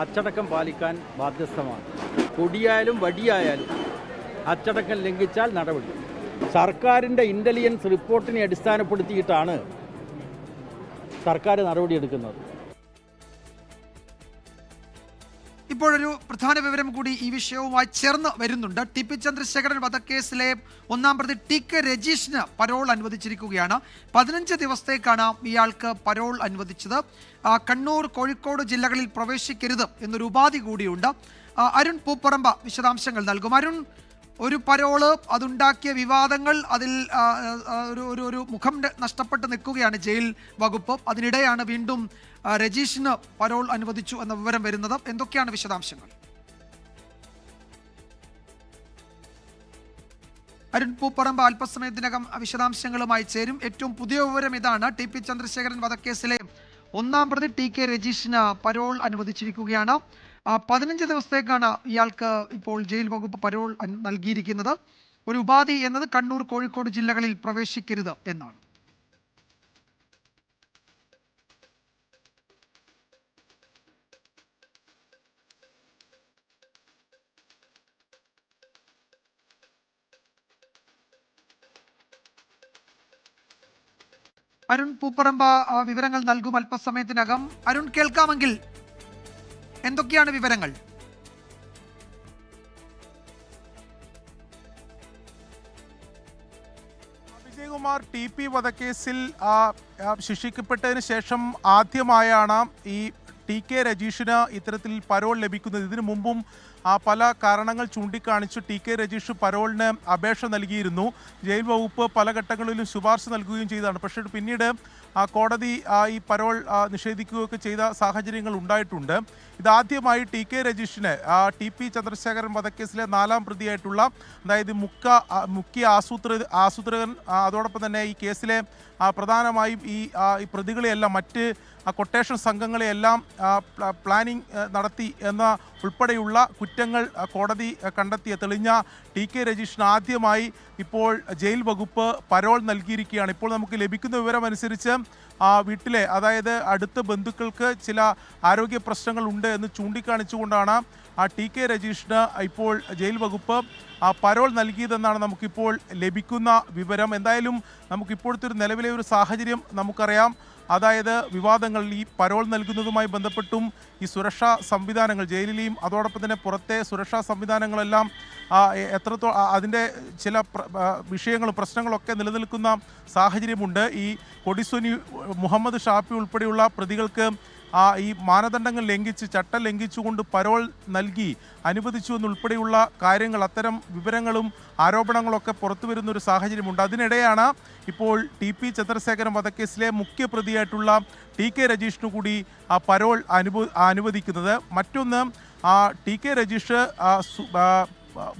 അച്ചടക്കം പാലിക്കാൻ ബാധ്യസ്ഥമാണ്. കൊടിയായാലും വടിയായാലും അച്ചടക്കം ലംഘിച്ചാൽ നടപടി. സർക്കാരിൻ്റെ ഇൻ്റലിജൻസ് റിപ്പോർട്ടിനെ അടിസ്ഥാനപ്പെടുത്തിയിട്ടാണ് സർക്കാർ നടപടിയെടുക്കുന്നത്. ഇപ്പോഴൊരു പ്രധാന വിവരം കൂടി ഈ വിഷയവുമായി ചേർന്ന് വരുന്നുണ്ട്. TP ചന്ദ്രശേഖരൻ വധക്കേസിലെ 1-ാം പ്രതി TK രജീഷിന് പരോൾ അനുവദിച്ചിരിക്കുകയാണ്. 15 ദിവസത്തേക്കാണ് ഇയാൾക്ക് പരോൾ അനുവദിച്ചത്. കണ്ണൂർ, കോഴിക്കോട് ജില്ലകളിൽ പ്രവേശിക്കരുത് എന്നൊരു ഉപാധി കൂടിയുണ്ട്. അരുൺ പൂപ്പറമ്പ വിശദാംശങ്ങൾ നൽകും. അരുൺ, ഒരു പരോള്, അതുണ്ടാക്കിയ വിവാദങ്ങൾ, അതിൽ ഒരു മുഖം നഷ്ടപ്പെട്ട് നിൽക്കുകയാണ് ജയിൽ വകുപ്പ്. അതിനിടെയാണ് വീണ്ടും രജീഷിന് പരോൾ അനുവദിച്ചു എന്ന വിവരം വരുന്നത്. എന്തൊക്കെയാണ് വിശദാംശങ്ങൾ? അരുൺ പൂപ്പറമ്പ് അല്പസമയത്തിനകം വിശദാംശങ്ങളുമായി ചേരും. ഏറ്റവും പുതിയ വിവരം ഇതാണ്. TP ചന്ദ്രശേഖരൻ വധക്കേസിലെ 1-ാം പ്രതി TK രജീഷിന് പരോൾ അനുവദിച്ചിരിക്കുകയാണ്. 15 ദിവസത്തേക്കാണ് ഇയാൾക്ക് ഇപ്പോൾ ജയിൽ വകുപ്പ് പരോൾ നൽകിയിരിക്കുന്നത്. ഒരു ഉപാധി എന്നത് കണ്ണൂർ, കോഴിക്കോട് ജില്ലകളിൽ പ്രവേശിക്കരുത് എന്നാണ്. അരുൺ പൂപ്പറമ്പ വിവരങ്ങൾ നൽകും അല്പസമയത്തിനകം. അരുൺ, കേൾക്കാമെങ്കിൽ എന്തൊക്കെയാണ് വിവരങ്ങൾ? വിജയകുമാർ, TP വധക്കേസിൽ ശിക്ഷിക്കപ്പെട്ടതിന് ശേഷം ആദ്യമായാണ് ഈ TK രജീഷിന് ഇത്തരത്തിൽ പരോൾ ലഭിക്കുന്നത്. ഇതിനു മുമ്പും പല കാരണങ്ങൾ ചൂണ്ടിക്കാണിച്ചു TK രജീഷ് പരോളിന് അപേക്ഷ നൽകിയിരുന്നു. ജയിൽ വകുപ്പ് പല ഘട്ടങ്ങളിലും ശുപാർശ നൽകുകയും ചെയ്തതാണ്. പക്ഷേ പിന്നീട് കോടതി ഈ പരോൾ നിഷേധിക്കുകയൊക്കെ ചെയ്ത സാഹചര്യങ്ങൾ ഉണ്ടായിട്ടുണ്ട്. ഇതാദ്യമായി TK രജീഷിന് TP ചന്ദ്രശേഖരൻ വധക്കേസിലെ 4ാം പ്രതിയായിട്ടുള്ള, അതായത് മുഖ്യ ആസൂത്രകൻ, അതോടൊപ്പം തന്നെ ഈ കേസിലെ പ്രധാനമായും ഈ പ്രതികളെയെല്ലാം മറ്റ് കൊട്ടേഷൻ സംഘങ്ങളെയെല്ലാം പ്ലാനിംഗ് നടത്തി എന്ന ഉൾപ്പെടെയുള്ള കുറ്റങ്ങൾ കോടതി തെളിഞ്ഞ TK രജീഷിന് ആദ്യമായി ഇപ്പോൾ ജയിൽ വകുപ്പ് പരോൾ നൽകിയിരിക്കുകയാണ്. ഇപ്പോൾ നമുക്ക് ലഭിക്കുന്ന വിവരമനുസരിച്ച് വീട്ടിലെ, അതായത് അടുത്ത ബന്ധുക്കൾക്ക് ചില ആരോഗ്യ പ്രശ്നങ്ങൾ ഉണ്ട് എന്ന് ചൂണ്ടിക്കാണിച്ചുകൊണ്ടാണ് TK രജീഷിന് ഇപ്പോൾ ജയിൽ വകുപ്പ് പരോൾ നൽകിയതെന്നാണ് നമുക്കിപ്പോൾ ലഭിക്കുന്ന വിവരം. എന്തായാലും നമുക്കിപ്പോഴത്തെ ഒരു നിലവിലെ ഒരു സാഹചര്യം നമുക്കറിയാം. അതായത് വിവാദങ്ങൾ ഈ പരോൾ നൽകുന്നതുമായി ബന്ധപ്പെട്ടും ഈ സുരക്ഷാ സംവിധാനങ്ങൾ, ജയിലിലെയും അതോടൊപ്പം തന്നെ പുറത്തെ സുരക്ഷാ സംവിധാനങ്ങളെല്ലാം എത്രത്തോളം അതിൻ്റെ ചില വിഷയങ്ങളും പ്രശ്നങ്ങളൊക്കെ നിലനിൽക്കുന്ന സാഹചര്യമുണ്ട്. ഈ കൊടിസുനി, മുഹമ്മദ് ഷാഫി ഉൾപ്പെടെയുള്ള പ്രതികൾക്ക് ഈ മാനദണ്ഡങ്ങൾ ലംഘിച്ച്, ചട്ടം ലംഘിച്ചുകൊണ്ട് പരോൾ നൽകി അനുവദിച്ചു എന്നുൾപ്പെടെയുള്ള കാര്യങ്ങൾ, അത്തരം വിവരങ്ങളും ആരോപണങ്ങളൊക്കെ പുറത്തു വരുന്നൊരു സാഹചര്യമുണ്ട്. അതിനിടെയാണ് ഇപ്പോൾ TP ചന്ദ്രശേഖരൻ വധക്കേസിലെ മുഖ്യപ്രതിയായിട്ടുള്ള TK രജീഷിനു കൂടി പരോൾ അനുവദിക്കുന്നത്. മറ്റൊന്ന്, TK രജീഷ്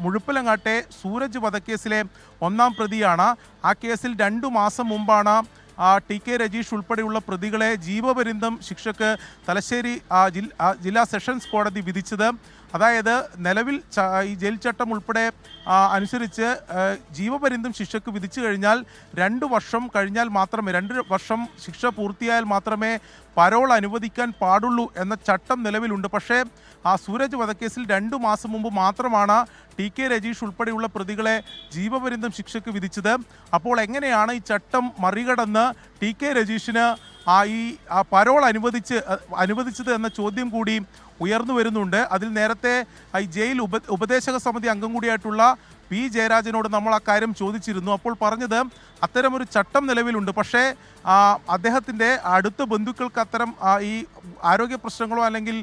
മുഴുപ്പിലങ്ങാട്ടെ സൂരജ് വധക്കേസിലെ 1ാം പ്രതിയാണ്. ആ കേസിൽ 2 മാസം മുമ്പാണ് TK രജീഷ് ഉൾപ്പെടെയുള്ള പ്രതികളെ ജീവപര്യന്തം ശിക്ഷയ്ക്ക് തലശ്ശേരി ജില്ലാ സെഷൻസ് കോടതി വിധിച്ചത്. അതായത് നിലവിൽ ഈ ജയിൽ ചട്ടം ഉൾപ്പെടെ അനുസരിച്ച് ജീവപര്യന്തം ശിക്ഷയ്ക്ക് വിധിച്ചു കഴിഞ്ഞാൽ 2 വർഷം കഴിഞ്ഞാൽ മാത്രമേ, 2 വർഷം ശിക്ഷ പൂർത്തിയായാൽ മാത്രമേ പരോൾ അനുവദിക്കാൻ പാടുള്ളൂ എന്ന ചട്ടം നിലവിലുണ്ട്. പക്ഷേ സൂരജ് വധക്കേസിൽ 2 മാസം മുമ്പ് മാത്രമാണ് TK രജീഷ് ഉൾപ്പെടെയുള്ള പ്രതികളെ ജീവപര്യന്തം ശിക്ഷയ്ക്ക് വിധിച്ചത്. അപ്പോൾ എങ്ങനെയാണ് ഈ ചട്ടം മറികടന്ന് TK രജീഷിന് ഈ പരോൾ അനുവദിച്ചത് എന്ന ചോദ്യം കൂടി ഉയർന്നു വരുന്നുണ്ട്. അതിൽ നേരത്തെ ഈ ജയിൽ ഉപദേശക സമിതി അംഗം കൂടിയായിട്ടുള്ള P ജയരാജനോട് നമ്മൾ ആ കാര്യം ചോദിച്ചിരുന്നു. അപ്പോൾ പറഞ്ഞത് അത്തരമൊരു ചട്ടം നിലവിലുണ്ട്, പക്ഷേ അദ്ദേഹത്തിൻ്റെ അടുത്ത ബന്ധുക്കൾക്ക് അത്തരം ഈ ആരോഗ്യ പ്രശ്നങ്ങളോ അല്ലെങ്കിൽ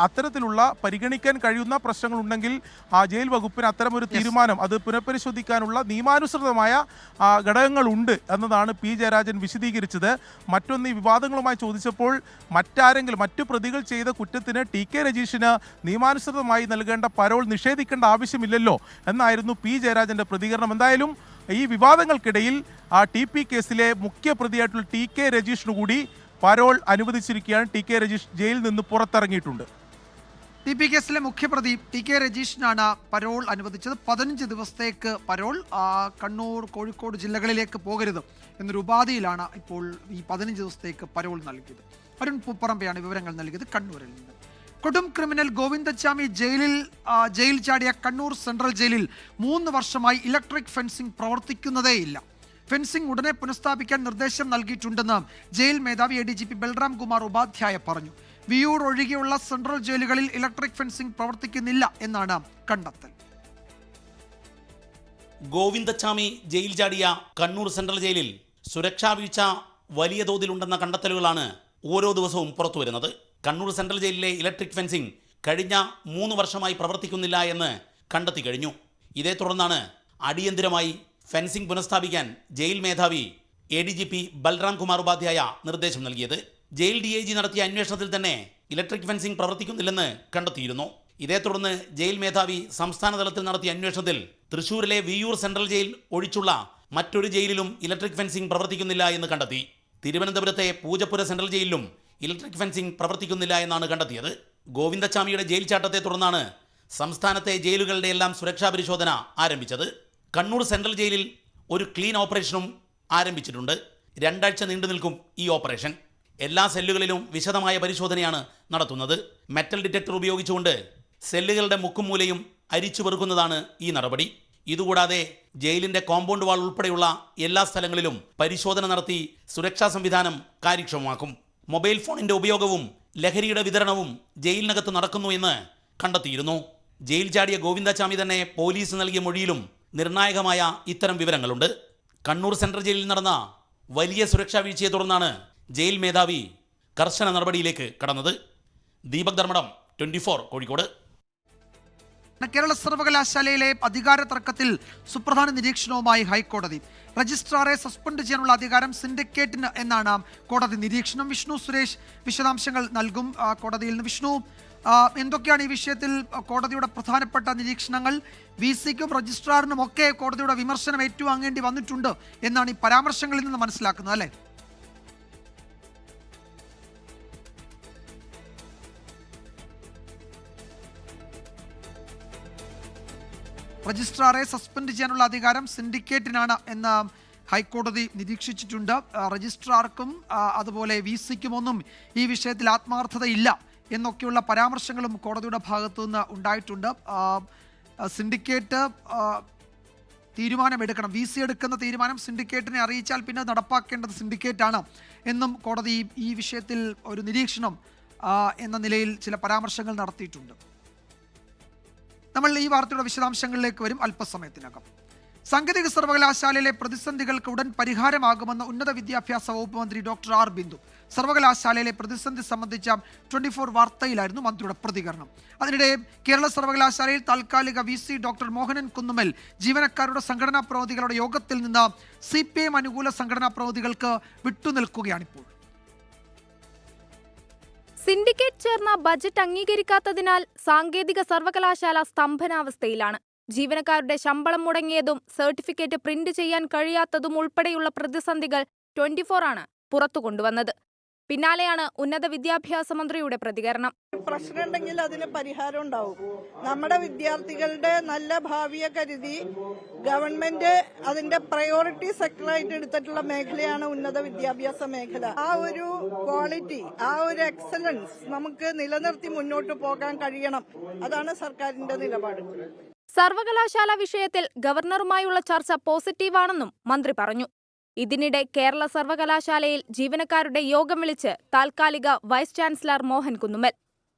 അത്തരത്തിലുള്ള പരിഗണിക്കാൻ കഴിയുന്ന പ്രശ്നങ്ങളുണ്ടെങ്കിൽ ജയിൽ വകുപ്പിന് അത്തരമൊരു തീരുമാനം അത് പുനഃപരിശോധിക്കാനുള്ള നിയമാനുസൃതമായ ഘടകങ്ങളുണ്ട് എന്നതാണ് P ജയരാജൻ വിശദീകരിച്ചത്. മറ്റൊന്ന്, ഈ വിവാദങ്ങളുമായി ചോദിച്ചപ്പോൾ മറ്റു പ്രതികൾ ചെയ്ത കുറ്റത്തിന് TK രജീഷിന് നിയമാനുസൃതമായി നൽകേണ്ട പരോൾ നിഷേധിക്കേണ്ട ആവശ്യമില്ലല്ലോ എന്നായിരുന്നു P ജയരാജൻ്റെ പ്രതികരണം. എന്തായാലും ഈ വിവാദങ്ങൾക്കിടയിൽ TP കേസിലെ മുഖ്യ പ്രതിയായിട്ടുള്ള TK രജീഷിനു കൂടി പരോൾ അനുവദിച്ചിരിക്കുകയാണ്. TK രജീഷ് ജയിലിൽ നിന്ന് പുറത്തിറങ്ങിയിട്ടുണ്ട്. TP കേസിലെ മുഖ്യപ്രതി TK രജീഷിനാണ് പരോൾ അനുവദിച്ചത്. 15 ദിവസത്തേക്ക് പരോൾ. കണ്ണൂർ, കോഴിക്കോട് ജില്ലകളിലേക്ക് പോകരുത് എന്നൊരു ഉപാധിയിലാണ് ഇപ്പോൾ ഈ 15 ദിവസത്തേക്ക് പരോൾ നൽകിയത്. അരുൺ പൂപ്പറമ്പയാണ് വിവരങ്ങൾ നൽകിയത് കണ്ണൂരിൽ നിന്ന്. കൊടും ക്രിമിനൽ ഗോവിന്ദച്ചാമി ജയിൽ ചാടിയ കണ്ണൂർ സെൻട്രൽ ജയിലിൽ 3 വർഷമായി ഇലക്ട്രിക് ഫെൻസിംഗ് പ്രവർത്തിക്കുന്നതേയില്ല. ഫെൻസിംഗ് ഉടനെ പുനഃസ്ഥാപിക്കാൻ നിർദ്ദേശം നൽകിയിട്ടുണ്ടെന്ന് ജയിൽ മേധാവി ADGP ബൽറാം കുമാർ ഉപാധ്യായ പറഞ്ഞു. വിയൂർ ഒഴികെയുള്ള സെൻട്രൽ ജയിലുകളിൽ ഇലക്ട്രിക് ഫെൻസിംഗ് പ്രവർത്തിക്കുന്നില്ല എന്നാണ് കണ്ടെത്തൽ. ഗോവിന്ദച്ചാമി ജയിൽ ചാടിയ കണ്ണൂർ സെൻട്രൽ ജയിലിൽ സുരക്ഷാ വീഴ്ച വലിയ തോതിലുണ്ടെന്ന കണ്ടെത്തലുകളാണ് ഓരോ ദിവസവും പുറത്തുവരുന്നത്. കണ്ണൂർ സെൻട്രൽ ജയിലിലെ ഇലക്ട്രിക് ഫെൻസിംഗ് കഴിഞ്ഞ 3 വർഷമായി പ്രവർത്തിക്കുന്നില്ല എന്ന് കണ്ടെത്തി കഴിഞ്ഞു. ഇതേ തുടർന്നാണ് അടിയന്തരമായി ഫെൻസിംഗ് പുനഃസ്ഥാപിക്കാൻ ജയിൽ മേധാവി ADGP ബൽറാം കുമാർ ഉപാധ്യായ നിർദ്ദേശം നൽകിയത്. ജയിൽ DIG നടത്തിയ അന്വേഷണത്തിൽ തന്നെ ഇലക്ട്രിക് ഫെൻസിംഗ് പ്രവർത്തിക്കുന്നില്ലെന്ന് കണ്ടെത്തിയിരുന്നു. ഇതേ തുടർന്ന് ജയിൽ മേധാവി സംസ്ഥാന തലത്തിൽ നടത്തിയ അന്വേഷണത്തിൽ തൃശൂരിലെ വിയൂർ സെൻട്രൽ ജയിൽ ഒഴിച്ചുള്ള മറ്റൊരു ജയിലിലും ഇലക്ട്രിക് ഫെൻസിംഗ് പ്രവർത്തിക്കുന്നില്ല എന്ന് കണ്ടെത്തി. തിരുവനന്തപുരത്തെ പൂജപ്പുര സെൻട്രൽ ജയിലിലും ഇലക്ട്രിക് ഫെൻസിംഗ് പ്രവർത്തിക്കുന്നില്ല എന്നാണ് കണ്ടെത്തിയത്. ഗോവിന്ദച്ചാമിയുടെ ജയിൽ ചാട്ടത്തെ തുടർന്നാണ് സംസ്ഥാനത്തെ ജയിലുകളുടെ എല്ലാം സുരക്ഷാ പരിശോധന ആരംഭിച്ചത്. കണ്ണൂർ സെൻട്രൽ ജയിലിൽ ഒരു ക്ലീൻ ഓപ്പറേഷനും ആരംഭിച്ചിട്ടുണ്ട്. 2 ആഴ്ച നീണ്ടു നിൽക്കും ഈ ഓപ്പറേഷൻ. എല്ലാ സെല്ലുകളിലും വിശദമായ പരിശോധനയാണ് നടത്തുന്നത്. മെറ്റൽ ഡിറ്റക്ടർ ഉപയോഗിച്ചുകൊണ്ട് സെല്ലുകളുടെ മുക്കും മൂലയും അരിച്ചു പെറുക്കുന്നതാണ് ഈ നടപടി. ഇതുകൂടാതെ ജയിലിന്റെ കോമ്പൗണ്ട് വാൾ ഉൾപ്പെടെയുള്ള എല്ലാ സ്ഥലങ്ങളിലും പരിശോധന നടത്തി സുരക്ഷാ സംവിധാനം കാര്യക്ഷമമാക്കും. മൊബൈൽ ഫോണിന്റെ ഉപയോഗവും ലഹരിയുടെ വിതരണവും ജയിലിനകത്ത് നടക്കുന്നു എന്ന് കണ്ടെത്തിയിരുന്നു. ജയിൽ ചാടിയ ഗോവിന്ദാചാമി തന്നെ പോലീസ് നൽകിയ മൊഴിയിലും നിർണായകമായ ഇത്തരം വിവരങ്ങളുണ്ട്. കണ്ണൂർ സെൻട്രൽ ജയിലിൽ നടന്ന വലിയ സുരക്ഷാ വീഴ്ചയെ തുടർന്നാണ് ജയിൽ മേധാവി കർശന നടപടിയിലേക്ക് കടന്നത്. ദീപക് ധർമ്മടം, 24 കോഴിക്കോട്. കേരള സർവകലാശാലയിലെ അധികാര തർക്കത്തിൽ സുപ്രധാന നിരീക്ഷണവുമായി ഹൈക്കോടതി. രജിസ്ട്രാറെ സസ്പെൻഡ് ചെയ്യാനുള്ള അധികാരം സിൻഡിക്കേറ്റിന് എന്നാണ് കോടതി നിരീക്ഷണം. വിഷ്ണു സുരേഷ് വിശദാംശങ്ങൾ നൽകും കോടതിയിൽ നിന്ന്. വിഷ്ണു, എന്തൊക്കെയാണ് ഈ വിഷയത്തിൽ കോടതിയുടെ പ്രധാനപ്പെട്ട നിരീക്ഷണങ്ങൾ? VC-ക്കും രജിസ്ട്രാറിനും ഒക്കെ കോടതിയുടെ വിമർശനം ഏറ്റുവാങ്ങേണ്ടി വന്നിട്ടുണ്ട് എന്നാണ് ഈ പരാമർശങ്ങളിൽ നിന്ന് മനസ്സിലാക്കുന്നത്, അല്ലേ? രജിസ്ട്രാറെ സസ്പെൻഡ് ചെയ്യാനുള്ള അധികാരം സിൻഡിക്കേറ്റിനാണ് എന്ന് ഹൈക്കോടതി നിരീക്ഷിച്ചിട്ടുണ്ട്. രജിസ്ട്രാർക്കും അതുപോലെ VC-ക്കും ഒന്നും ഈ വിഷയത്തിൽ ആത്മാർത്ഥതയില്ല എന്നൊക്കെയുള്ള പരാമർശങ്ങളും കോടതിയുടെ ഭാഗത്തു നിന്ന് ഉണ്ടായിട്ടുണ്ട്. സിൻഡിക്കേറ്റ് തീരുമാനമെടുക്കണം. VC എടുക്കുന്ന തീരുമാനം സിൻഡിക്കേറ്റിനെ അറിയിച്ചാൽ പിന്നെ നടപ്പാക്കേണ്ടത് സിൻഡിക്കേറ്റാണ് എന്നും കോടതി ഈ വിഷയത്തിൽ ഒരു നിരീക്ഷണം എന്ന നിലയിൽ ചില പരാമർശങ്ങൾ നടത്തിയിട്ടുണ്ട്. നമ്മൾ ഈ വാർത്തയുടെ വിശദാംശങ്ങളിലേക്ക് വരും അല്പസമയത്തിനകം. സാങ്കേതിക സർവകലാശാലയിലെ പ്രതിസന്ധികൾക്ക് ഉടൻ പരിഹാരമാകുമെന്ന് ഉന്നത വിദ്യാഭ്യാസ വകുപ്പ് മന്ത്രി ഡോക്ടർ ആർ ബിന്ദു. സർവകലാശാലയിലെ പ്രതിസന്ധി സംബന്ധിച്ച 24 വാർത്തയിലായിരുന്നു മന്ത്രിയുടെ പ്രതികരണം. അതിനിടെ കേരള സർവകലാശാലയിൽ താൽക്കാലിക VC ഡോക്ടർ മോഹനൻ കുന്നുമൽ ജീവനക്കാരുടെ സംഘടനാ പ്രതിനിധികളുടെ യോഗത്തിൽ നിന്ന് CPM അനുകൂല സംഘടനാ പ്രതിനിധികൾക്ക് വിട്ടുനിൽക്കുകയാണിപ്പോൾ. സിൻഡിക്കേറ്റ് ചേർന്ന ബജറ്റ് അംഗീകരിക്കാത്തതിനാൽ സാങ്കേതിക സർവകലാശാല സ്തംഭനാവസ്ഥയിലാണ്. ജീവനക്കാരുടെ ശമ്പളം മുടങ്ങിയതും സർട്ടിഫിക്കറ്റ് പ്രിന്റ് ചെയ്യാൻ കഴിയാത്തതും ഉൾപ്പെടെയുള്ള പ്രതിസന്ധികൾ 24 ആണ് പുറത്തു കൊണ്ടുവന്നത്. പിന്നാലെയാണ് ഉന്നത വിദ്യാഭ്യാസ മന്ത്രിയുടെ പ്രതികരണം. പ്രശ്നമുണ്ടെങ്കിൽ അതിന് പരിഹാരം ഉണ്ടാവും. നമ്മുടെ വിദ്യാർത്ഥികളുടെ നല്ല ഭാവിയെ കരുതി ഗവൺമെന്റ് അതിന്റെ പ്രയോറിറ്റി സെക്ടറായിട്ട് എടുത്തിട്ടുള്ള മേഖലയാണ് ഉന്നത വിദ്യാഭ്യാസ മേഖല. ആ ഒരു ക്വാളിറ്റി, ആ ഒരു എക്സലൻസ് നമുക്ക് നിലനിർത്തി മുന്നോട്ട് പോകാൻ കഴിയണം. അതാണ് സർക്കാരിന്റെ നിലപാട്. സർവകലാശാല വിഷയത്തിൽ ഗവർണറുമായുള്ള ചർച്ച പോസിറ്റീവാണെന്നും മന്ത്രി പറഞ്ഞു. ഇതിനിടെ കേരള സർവകലാശാലയിൽ ജീവനക്കാരുടെ യോഗം വിളിച്ച് താൽക്കാലിക vice chancellor Mohan Kunnumal.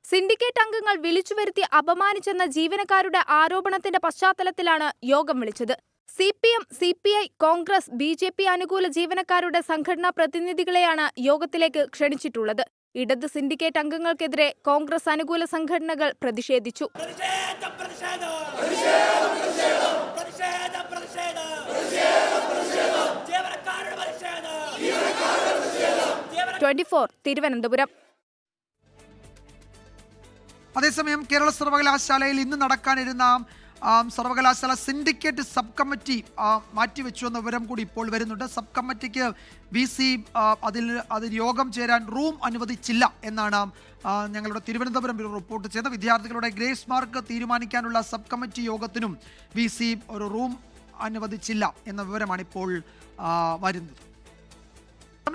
Syndicate അംഗങ്ങൾ വിളിച്ചുവരുത്തി അപമാനിച്ചെന്ന ജീവനക്കാരുടെ ആരോപണത്തിന്റെ പശ്ചാത്തലത്തിലാണ് യോഗം വിളിച്ചത്. CPM, CPI, കോൺഗ്രസ്, BJP അനുകൂല ജീവനക്കാരുടെ സംഘടനാ പ്രതിനിധികളെയാണ് യോഗത്തിലേക്ക് ക്ഷണിച്ചിട്ടുള്ളത്. ഇടത് സിൻഡിക്കേറ്റ് അംഗങ്ങൾക്കെതിരെ കോൺഗ്രസ് അനുകൂല സംഘടനകൾ പ്രതിഷേധിച്ചു. 24 തിരുവനന്തപുരം. അതേസമയം കേരള സർവകലാശാലയിൽ ഇന്ന് നടക്കാനിരുന്ന സർവകലാശാല സിൻഡിക്കേറ്റ് സബ് കമ്മിറ്റി മാറ്റിവെച്ചു എന്ന വിവരം കൂടി ഇപ്പോൾ വരുന്നുണ്ട്. സബ് കമ്മിറ്റിക്ക് VC അതിൽ യോഗം ചേരാൻ റൂം അനുവദിച്ചില്ല എന്നാണ് ഞങ്ങളുടെ തിരുവനന്തപുരം ബ്യൂറോ റിപ്പോർട്ട് ചെയ്ത. വിദ്യാർത്ഥികളുടെ ഗ്രേസ് മാർക്ക് തീരുമാനിക്കാനുള്ള സബ് കമ്മിറ്റി യോഗത്തിനും VC ഒരു റൂം അനുവദിച്ചില്ല എന്ന വിവരമാണ് ഇപ്പോൾ വരുന്നത്.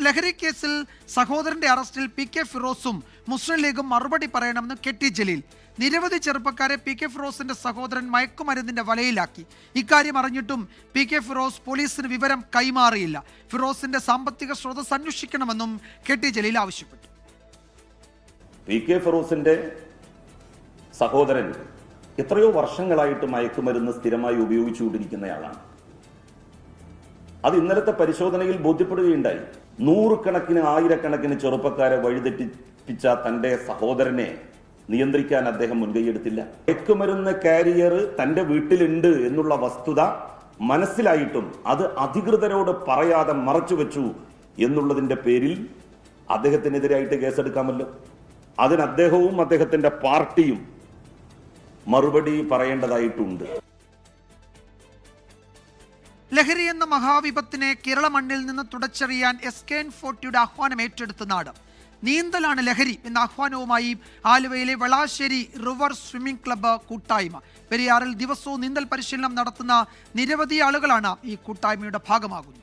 ലഹരി കേസിൽ സഹോദരന്റെ അറസ്റ്റിൽ PK ഫിറോസും മുസ്ലിം ലീഗും മറുപടി പറയണമെന്ന് KT ജലീൽ. നിരവധി ചെറുപ്പക്കാരെ PK ഫിറോസിന്റെ സഹോദരൻ മയക്കുമരുന്നിന്റെ വലയിലാക്കി. ഇക്കാര്യം അറിഞ്ഞിട്ടും PK ഫിറോസ് പോലീസിന് വിവരം കൈമാറിയില്ല. ഫിറോസിന്റെ സാമ്പത്തിക സ്രോതസ് അന്വേഷിക്കണമെന്നും KT ജലീൽ ആവശ്യപ്പെട്ടു. PK ഫിറോസിന്റെ സഹോദരൻ എത്രയോ വർഷങ്ങളായിട്ട് മയക്കുമരുന്ന് സ്ഥിരമായി ഉപയോഗിച്ചുകൊണ്ടിരിക്കുന്നയാളാണ്. അത് ഇന്നലത്തെ പരിശോധനയിൽ ബോധ്യപ്പെടുകയുണ്ടായി. 100 കണക്കിന് 1000 ചെറുപ്പക്കാരെ വഴിതെറ്റിപ്പിച്ച തന്റെ സഹോദരനെ നിയന്ത്രിക്കാൻ അദ്ദേഹം മുൻകൈയെടുത്തില്ല. മയക്കുമരുന്ന് കാരിയർ തന്റെ വീട്ടിലുണ്ട് എന്നുള്ള വസ്തുത മനസ്സിലായിട്ടും അത് അധികൃതരോട് പറയാതെ മറച്ചുവെച്ചു എന്നുള്ളതിന്റെ പേരിൽ അദ്ദേഹത്തിനെതിരായിട്ട് കേസെടുക്കാമല്ലോ. അതിന് അദ്ദേഹവും അദ്ദേഹത്തിന്റെ പാർട്ടിയും മറുപടി പറയേണ്ടതായിട്ടുണ്ട്. ലഹരി എന്ന മഹാവിപത്തിനെ കേരള മണ്ണിൽ നിന്ന് തുടച്ചെറിയാൻ SKN40യുടെ ആഹ്വാനം ഏറ്റെടുത്ത നാട്. നീന്തലാണ് ലഹരി എന്ന ആഹ്വാനവുമായി ആലുവയിലെ വെളാശ്ശേരി റിവർ സ്വിമ്മിംഗ് ക്ലബ്ബ് കൂട്ടായ്മ. പെരിയാറിൽ ദിവസവും നീന്തൽ പരിശീലനം നടത്തുന്ന നിരവധി ആളുകളാണ് ഈ കൂട്ടായ്മയുടെ ഭാഗമാകുന്നത്.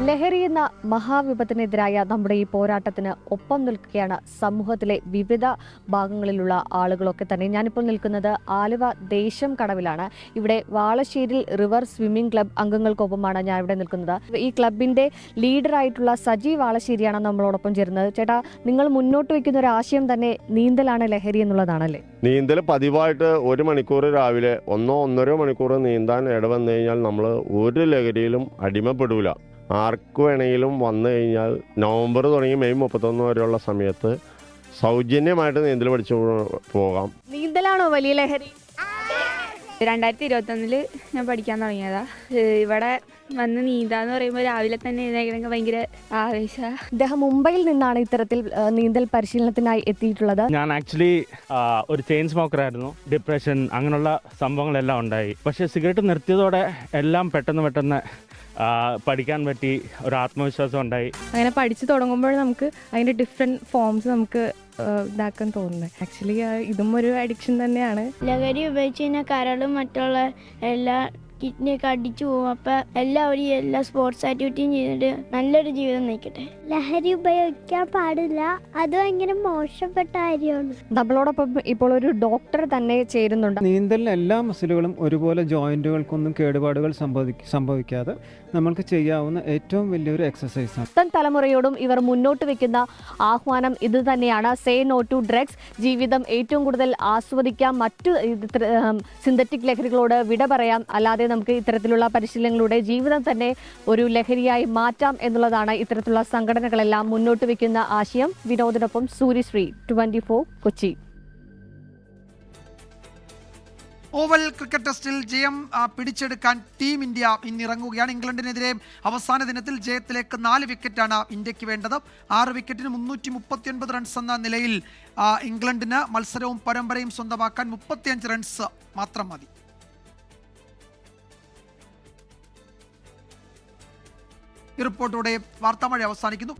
ലഹരി എന്ന മഹാവിപത്തിനെതിരായ നമ്മുടെ ഈ പോരാട്ടത്തിന് ഒപ്പം നിൽക്കുകയാണ് സമൂഹത്തിലെ വിവിധ ഭാഗങ്ങളിലുള്ള ആളുകളൊക്കെ തന്നെ. ഞാനിപ്പോൾ നിൽക്കുന്നത് ആലുവ ദേശം കടവിലാണ്. ഇവിടെ വാളശ്ശേരിൽ റിവർ സ്വിമ്മിംഗ് ക്ലബ് അംഗങ്ങൾക്കൊപ്പമാണ് ഞാൻ ഇവിടെ നിൽക്കുന്നത്. ഈ ക്ലബിന്റെ ലീഡറായിട്ടുള്ള സജി വാളശ്ശേരിയാണ് നമ്മളോടൊപ്പം ചേരുന്നത്. ചേട്ടാ, നിങ്ങൾ മുന്നോട്ട് വയ്ക്കുന്ന ഒരു ആശയം തന്നെ നീന്തലാണ് ലഹരി എന്നുള്ളതാണല്ലേ? നീന്തൽ പതിവായിട്ട് 1 മണിക്കൂർ രാവിലെ 1-1.5 മണിക്കൂർ നീന്താൻ ഇടവന്നു കഴിഞ്ഞാൽ നമ്മൾ ഒരു ലഹരിയിലും അടിമപ്പെടൂല. ആർക്ക് വേണമെങ്കിലും വന്നു കഴിഞ്ഞാൽ നവംബർ തുടങ്ങി മെയ് 31 വരെയുള്ള സമയത്ത് സൗജന്യമായിട്ട് നീന്തൽ പഠിച്ചു പോകാം. നീന്തലാണോ വലിയ ലഹരി? 2021 ഞാൻ പഠിക്കാൻ തുടങ്ങിയതാ. ഇവിടെ വന്ന് നീന്താന്ന് പറയുമ്പോൾ രാവിലെ തന്നെ എഴുന്നേക്കണമെങ്കിൽ ഭയങ്കര ആവേശമാണ്. അദ്ദേഹം മുംബൈയിൽ നിന്നാണ് ഇത്തരത്തിൽ നീന്തൽ പരിശീലനത്തിനായി എത്തിയിട്ടുള്ളത്. ഞാൻ ആക്ച്വലി ഒരു ചെയിൻ സ്മോക്കർ ആയിരുന്നു. ഡിപ്രഷൻ അങ്ങനെയുള്ള സംഭവങ്ങളെല്ലാം ഉണ്ടായി. പക്ഷേ സിഗരറ്റ് നിർത്തിയതോടെ എല്ലാം പെട്ടെന്ന് പഠിക്കാൻ പറ്റി, ഒരു ആത്മവിശ്വാസം ഉണ്ടായി. അങ്ങനെ പഠിച്ചു തുടങ്ങുമ്പോൾ നമുക്ക് അതിൻ്റെ ഡിഫറെൻറ്റ് ഫോംസ് നമുക്ക് ഇതാക്കാൻ തോന്നുന്നത്. ആക്ച്വലി ഇതും ഒരു അഡിക്ഷൻ തന്നെയാണ്. ലഹരി ഉപയോഗിച്ച് കഴിഞ്ഞാൽ കരളും മറ്റുള്ള എല്ലാ കിഡ്നിയൊക്കെ അടിച്ചു പോകും. അപ്പം എല്ലാവരും എല്ലാ സ്പോർട്സ് ആക്ടിവിറ്റിയും ചെയ്തിട്ട് നല്ലൊരു ജീവിതം നയിക്കട്ടെ. ലഹരി ഉപയോഗിക്കാൻ പാടില്ല, അത് ഭയങ്കര മോശപ്പെട്ട കാര്യമാണ്. നമ്മളോടൊപ്പം ഇപ്പോൾ ഒരു ഡോക്ടർ തന്നെ ചേരുന്നുണ്ട്. നീന്തലിന് എല്ലാ മസിലുകളും ഒരുപോലെ ജോയിന്റുകൾക്കൊന്നും കേടുപാടുകൾ സംഭവിക്കാതെ നമ്മൾക്ക് ചെയ്യാവുന്ന ഏറ്റവും വലിയൊരു എക്സസൈസാണ്. തലമുറയോടും ഇവർ മുന്നോട്ട് വെക്കുന്ന ആഹ്വാനം ഇത് തന്നെയാണ്. Say no to drugs. ജീവിതം ഏറ്റവും കൂടുതൽ ആസ്വദിക്കാം, മറ്റു സിന്തറ്റിക് ലഹരികളോട് വിട പറയാം. അല്ലാതെ നമുക്ക് ഇത്തരത്തിലുള്ള പരിശീലനങ്ങളുടെ ജീവിതം തന്നെ ഒരു ലഹരിയായി മാറ്റാം എന്നുള്ളതാണ് ഇത്തരത്തിലുള്ള സംഘടനകളെല്ലാം മുന്നോട്ട് വെക്കുന്ന ആശയം. വിനോദിനൊപ്പം സൂര്യശ്രീ, 24 കൊച്ചി. ഓവൽ ക്രിക്കറ്റ് ടെസ്റ്റിൽ ജയം പിടിച്ചെടുക്കാൻ ടീം ഇന്ത്യ ഇന്നിറങ്ങുകയാണ്. ഇംഗ്ലണ്ടിനെതിരെ അവസാന ദിനത്തിൽ ജയത്തിലേക്ക് 4 വിക്കറ്റാണ് ഇന്ത്യക്ക് വേണ്ടത്. 6 വിക്കറ്റിന് 339 റൺസ് എന്ന നിലയിൽ ഇംഗ്ലണ്ടിന് മത്സരവും പരമ്പരയും സ്വന്തമാക്കാൻ 35 റൺസ് മാത്രം മതി. ഈ റിപ്പോർട്ടോടെ വാർത്താമഴ അവസാനിക്കുന്നു.